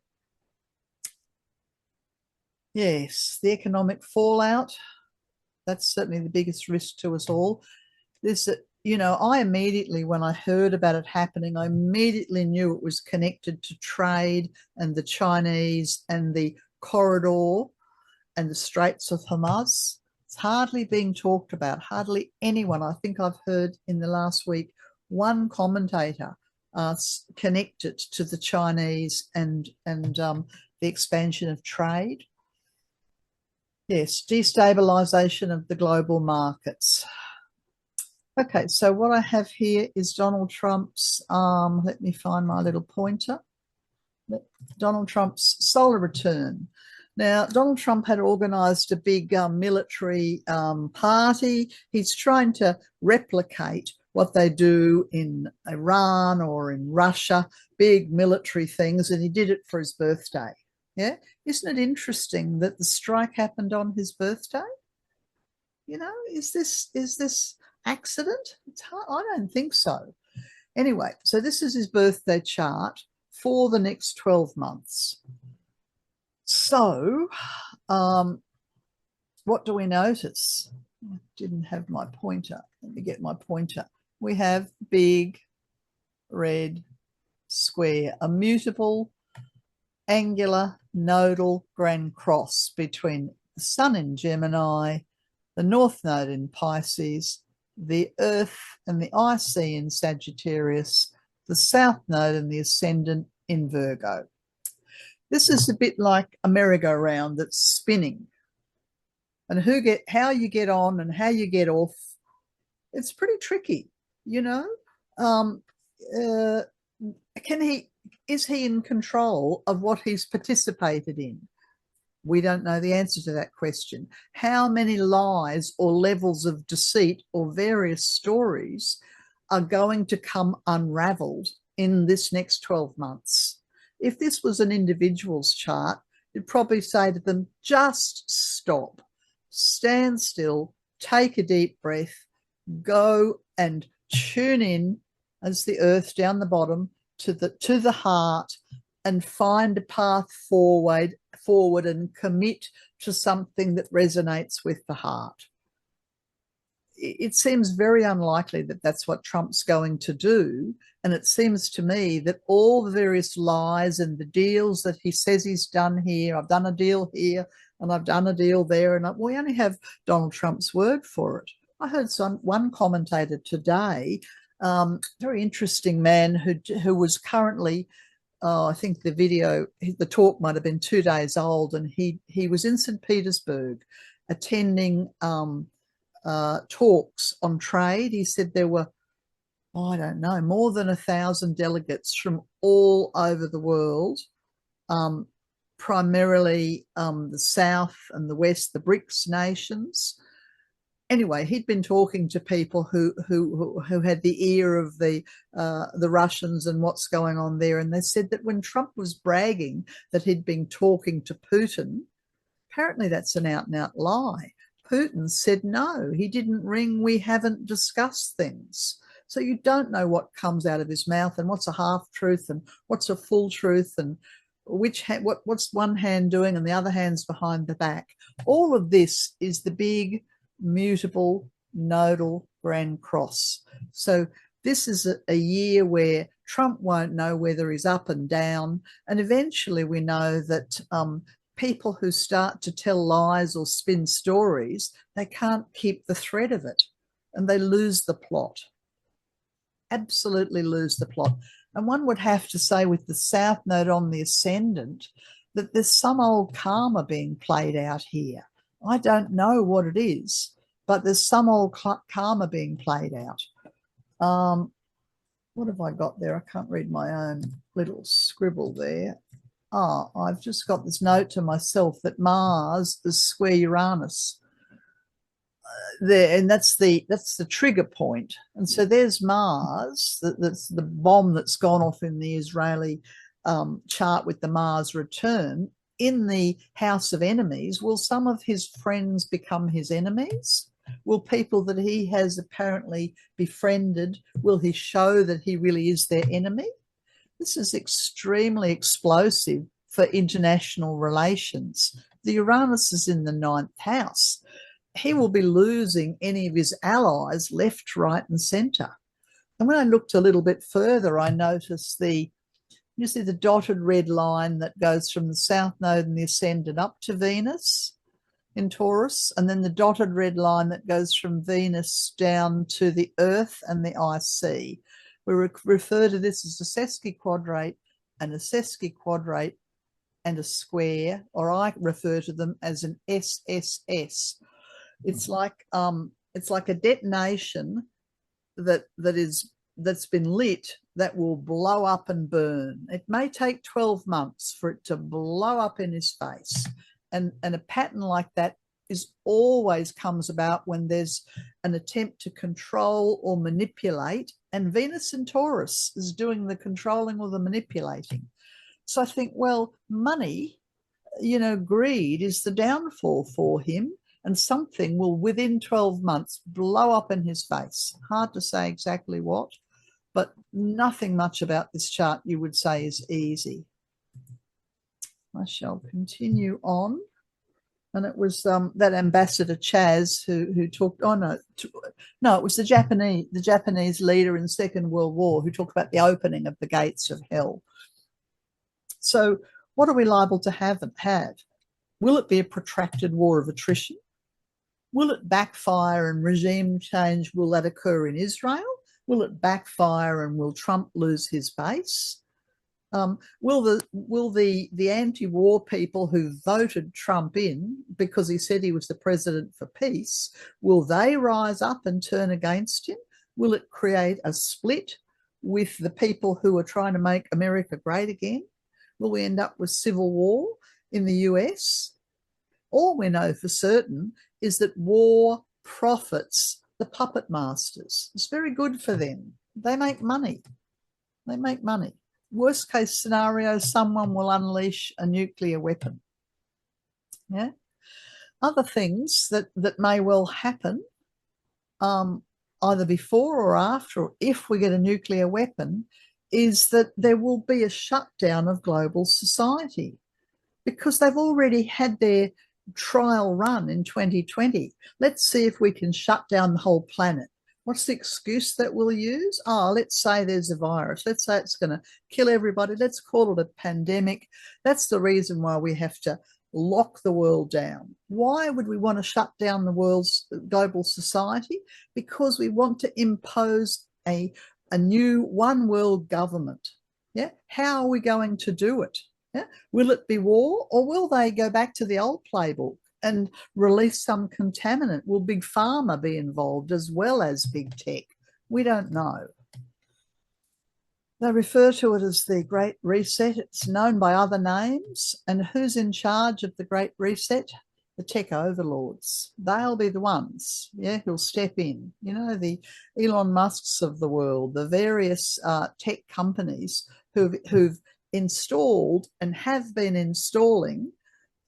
Yes, the economic fallout, that's certainly the biggest risk to us all. This, you know, I immediately, when I heard about it happening, I immediately knew it was connected to trade and the Chinese and the corridor and the Straits of Hormuz. It's hardly being talked about, hardly anyone. I think I've heard in the last week one commentator connect it to the Chinese and the expansion of trade. Yes, destabilization of the global markets. Okay, so what I have here is Donald Trump's, let me find my little pointer. Donald Trump's solar return. Now, Donald Trump had organized a big military party. He's trying to replicate what they do in Iran or in Russia, big military things, and he did it for his birthday. Yeah, isn't it interesting that the strike happened on his birthday? You know, is this accident? It's hard. I don't think so. Anyway, so this is his birthday chart for the next 12 months. So, what do we notice? I didn't have my pointer. Let me get my pointer. We have big red square, a mutable angular nodal grand cross between the sun in Gemini, the north node in Pisces, the earth and the IC in Sagittarius, the south node and the ascendant in Virgo. This is a bit like a merry-go-round that's spinning. And how you get on and how you get off, it's pretty tricky, you know. Is he in control of what he's participated in? We don't know the answer to that question. How many lies or levels of deceit or various stories are going to come unraveled in this next 12 months? If this was an individual's chart, it'd probably say to them, just stop, stand still, take a deep breath, go and tune in as the earth down the bottom to the heart and find a path forward and commit to something that resonates with the heart. It seems very unlikely that that's what Trump's going to do. And it seems to me that all the various lies and the deals that he says he's done here, I've done a deal here and I've done a deal there, and we only have Donald Trump's word for it. I heard one commentator today, very interesting man who was currently, I think the talk might have been 2 days old, and he was in St. Petersburg attending talks on trade. He said there were, I don't know, more than 1,000 delegates from all over the world, primarily the South and the West, the BRICS nations. Anyway, he'd been talking to people who had the ear of the Russians and what's going on there, and they said that when Trump was bragging that he'd been talking to Putin, apparently that's an out-and-out lie. Putin said no, he didn't ring, we haven't discussed things. So you don't know what comes out of his mouth and what's a half truth and what's a full truth and what's one hand doing and the other hand's behind the back. All of this is the big mutable nodal grand cross. So this is a year where Trump won't know whether he's up and down, and eventually we know that people who start to tell lies or spin stories, they can't keep the thread of it and they lose the plot. Absolutely lose the plot. And one would have to say with the South Node on the ascendant that there's some old karma being played out here. I don't know what it is, but there's some old karma being played out. What have I got there? I can't read my own little scribble there. I've just got this note to myself that Mars is square Uranus. There, and that's the trigger point. And so there's Mars, that's the bomb that's gone off in the Israeli chart with the Mars return in the house of enemies. Will some of his friends become his enemies? Will people that he has apparently befriended, will he show that he really is their enemy? This is extremely explosive for international relations. The Uranus is in the 9th house. He will be losing any of his allies left, right, and centre. And when I looked a little bit further, I noticed you see the dotted red line that goes from the South Node and the ascendant up to Venus in Taurus, and then the dotted red line that goes from Venus down to the Earth and the IC. We refer to this as a sesquiquadrate and a sesquiquadrate and a square, or I refer to them as an SSS. It's like a detonation that's been lit that will blow up and burn. It may take 12 months for it to blow up in his face. And a pattern like that always comes about when there's an attempt to control or manipulate, and Venus in Taurus is doing the controlling or the manipulating. So I think, well, money, greed is the downfall for him, and something will within 12 months blow up in his face. Hard to say exactly what, but nothing much about this chart you would say is easy. I shall continue on. And it was that Ambassador Chaz who talked, it was the Japanese leader in the Second World War who talked about the opening of the gates of hell. So what are we liable to have? Will it be a protracted war of attrition? Will it backfire and regime change? Will that occur in Israel? Will it backfire and will Trump lose his base? Will the anti-war people who voted Trump in because he said he was the president for peace, will they rise up and turn against him? Will it create a split with the people who are trying to make America great again? Will we end up with civil war in the US? All we know for certain is that war profits the puppet masters. It's very good for them. They make money. They make money. Worst case scenario, someone will unleash a nuclear weapon. Yeah. Other things that may well happen, either before or after, or if we get a nuclear weapon, is that there will be a shutdown of global society because they've already had their trial run in 2020. Let's see if we can shut down the whole planet. What's the excuse that we'll use? Let's say there's a virus. Let's say it's going to kill everybody. Let's call it a pandemic. That's the reason why we have to lock the world down. Why would we want to shut down the world's global society? Because we want to impose a new one world government. Yeah. How are we going to do it? Yeah. Will it be war, or will they go back to the old playbook and release some contaminant? Will Big Pharma be involved as well as Big Tech? We don't know. They refer to it as the Great Reset. It's known by other names. And who's in charge of the Great Reset? The tech overlords. They'll be the ones, who'll step in. The Elon Musks of the world, the various tech companies who've installed and have been installing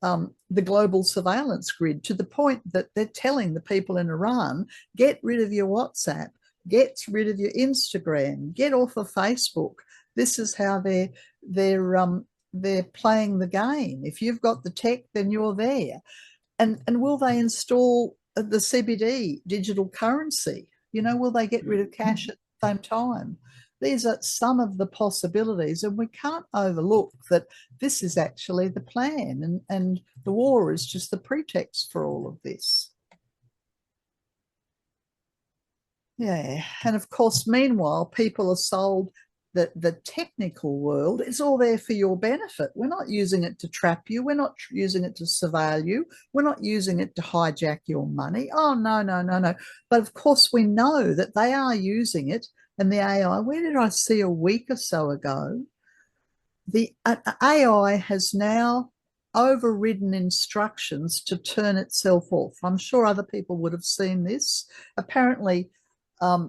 the global surveillance grid, to the point that they're telling the people in Iran, get rid of your WhatsApp, get rid of your Instagram, get off of Facebook. This is how they're playing the game. If you've got the tech, then you're there. And will they install the CBD digital currency? You know, will they get rid of cash at the same time? These are some of the possibilities, and we can't overlook that this is actually the plan, and the war is just the pretext for all of this. Yeah, and of course, meanwhile, people are sold that the technical world is all there for your benefit. We're not using it to trap you. We're not using it to surveil you. We're not using it to hijack your money. Oh, no, no, no, no. But of course, we know that they are using it. And the AI, where did I see a week or so ago? The AI has now overridden instructions to turn itself off. I'm sure other people would have seen this. Apparently,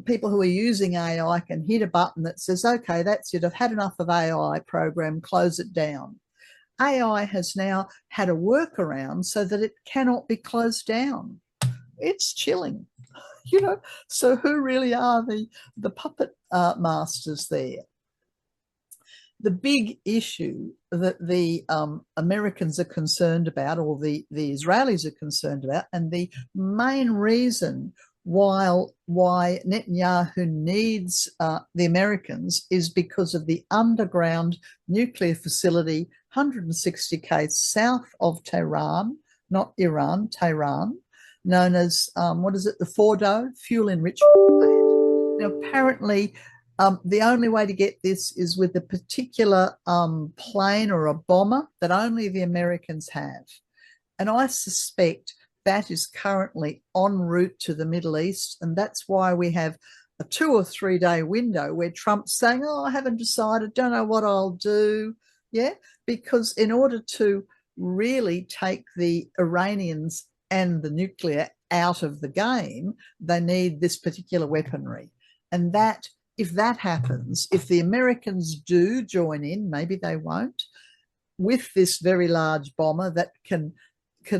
people who are using AI can hit a button that says, okay, that's it, I've had enough of AI program, close it down. AI has now had a workaround so that it cannot be closed down. It's chilling. You know, so who really are the puppet masters there? The big issue that the Americans are concerned about, or the Israelis are concerned about, and the main reason why Netanyahu needs the Americans is because of the underground nuclear facility 160 km south of Tehran, not Iran, Tehran, known as, what is it, the Fordo, fuel enrichment plant. Now, apparently, the only way to get this is with a particular plane or a bomber that only the Americans have. And I suspect that is currently en route to the Middle East. And that's why we have a 2 or 3 day window where Trump's saying, oh, I haven't decided, don't know what I'll do. Yeah, because in order to really take the Iranians and the nuclear out of the game, they need this particular weaponry. And that, if that happens, if the Americans do join in, maybe they won't, with this very large bomber that can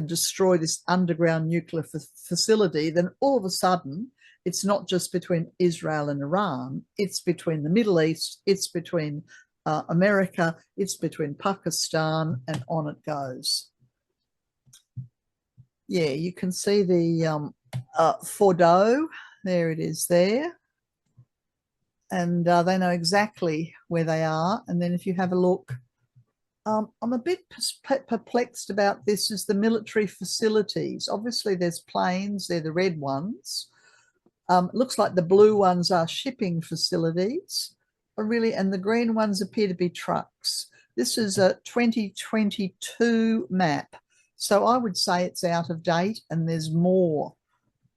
destroy this underground nuclear facility, then all of a sudden, it's not just between Israel and Iran, it's between the Middle East, it's between America, it's between Pakistan, and on it goes. Yeah, you can see the Fordo, there it is there. And they know exactly where they are. And then if you have a look, I'm a bit perplexed about this, is the military facilities. Obviously there's planes, they're the red ones. It looks like the blue ones are shipping facilities, really, and the green ones appear to be trucks. This is a 2022 map. So I would say it's out of date, and there's more,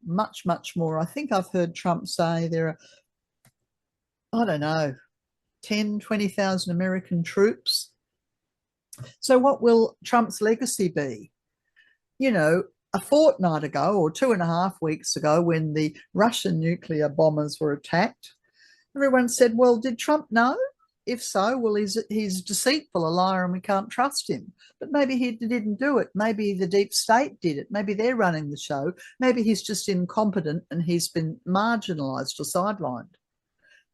much, much more. I think I've heard Trump say there are, I don't know, 10, 20,000 American troops. So what will Trump's legacy be? You know, a fortnight ago or 2.5 weeks ago, when the Russian nuclear bombers were attacked, everyone said, well, did Trump know? If so, well, he's deceitful, a liar, and we can't trust him. But maybe he didn't do it. Maybe the deep state did it. Maybe they're running the show. Maybe he's just incompetent and he's been marginalised or sidelined.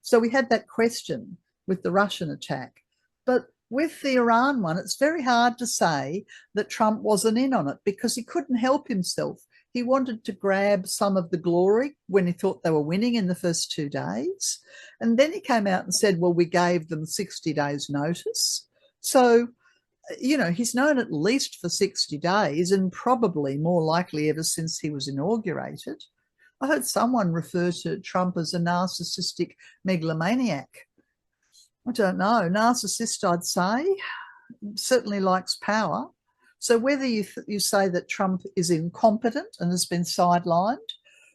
So we had that question with the Russian attack. But with the Iran one, it's very hard to say that Trump wasn't in on it, because he couldn't help himself. He wanted to grab some of the glory when he thought they were winning in the first 2 days. And then he came out and said, well, we gave them 60 days notice. So, you know, he's known at least for 60 days, and probably more likely ever since he was inaugurated. I heard someone refer to Trump as a narcissistic megalomaniac. I don't know. Narcissist, I'd say, certainly likes power. So whether you say that Trump is incompetent and has been sidelined,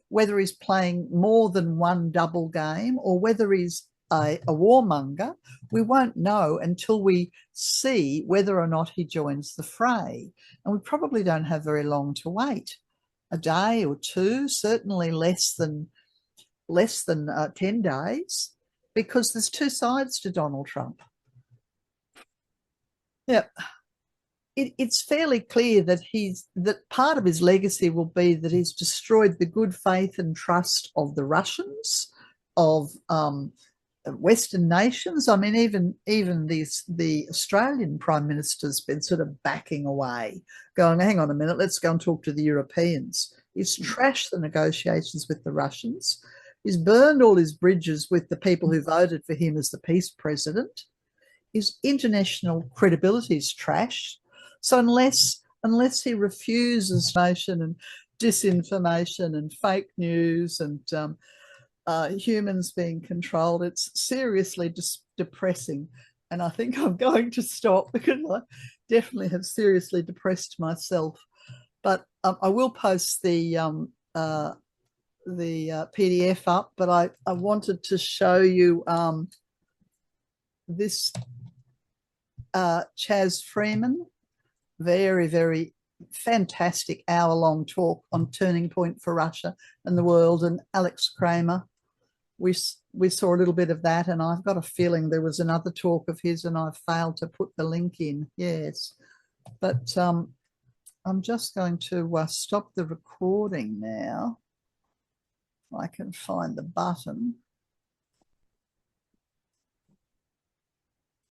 whether he's playing more than one double game, or whether he's a warmonger, we won't know until we see whether or not he joins the fray. And we probably don't have very long to wait. A day or two, certainly less than 10 days, because there's two sides to Donald Trump. Yep. it's fairly clear that that part of his legacy will be that he's destroyed the good faith and trust of the Russians, of Western nations. I mean, even the Australian Prime Minister's been sort of backing away, going, hang on a minute, let's go and talk to the Europeans. He's trashed the negotiations with the Russians. He's burned all his bridges with the people who voted for him as the peace president. His international credibility is trashed. So unless he refuses information and disinformation and fake news and humans being controlled, it's seriously depressing. And I think I'm going to stop because I definitely have seriously depressed myself. But I will post the PDF up. But I wanted to show you this Chas Freeman, very, very fantastic hour-long talk on Turning Point for Russia and the world, and Alex Kramer. We saw a little bit of that, and I've got a feeling there was another talk of his and I failed to put the link in. Yes, but I'm just going to stop the recording now. I can find the button.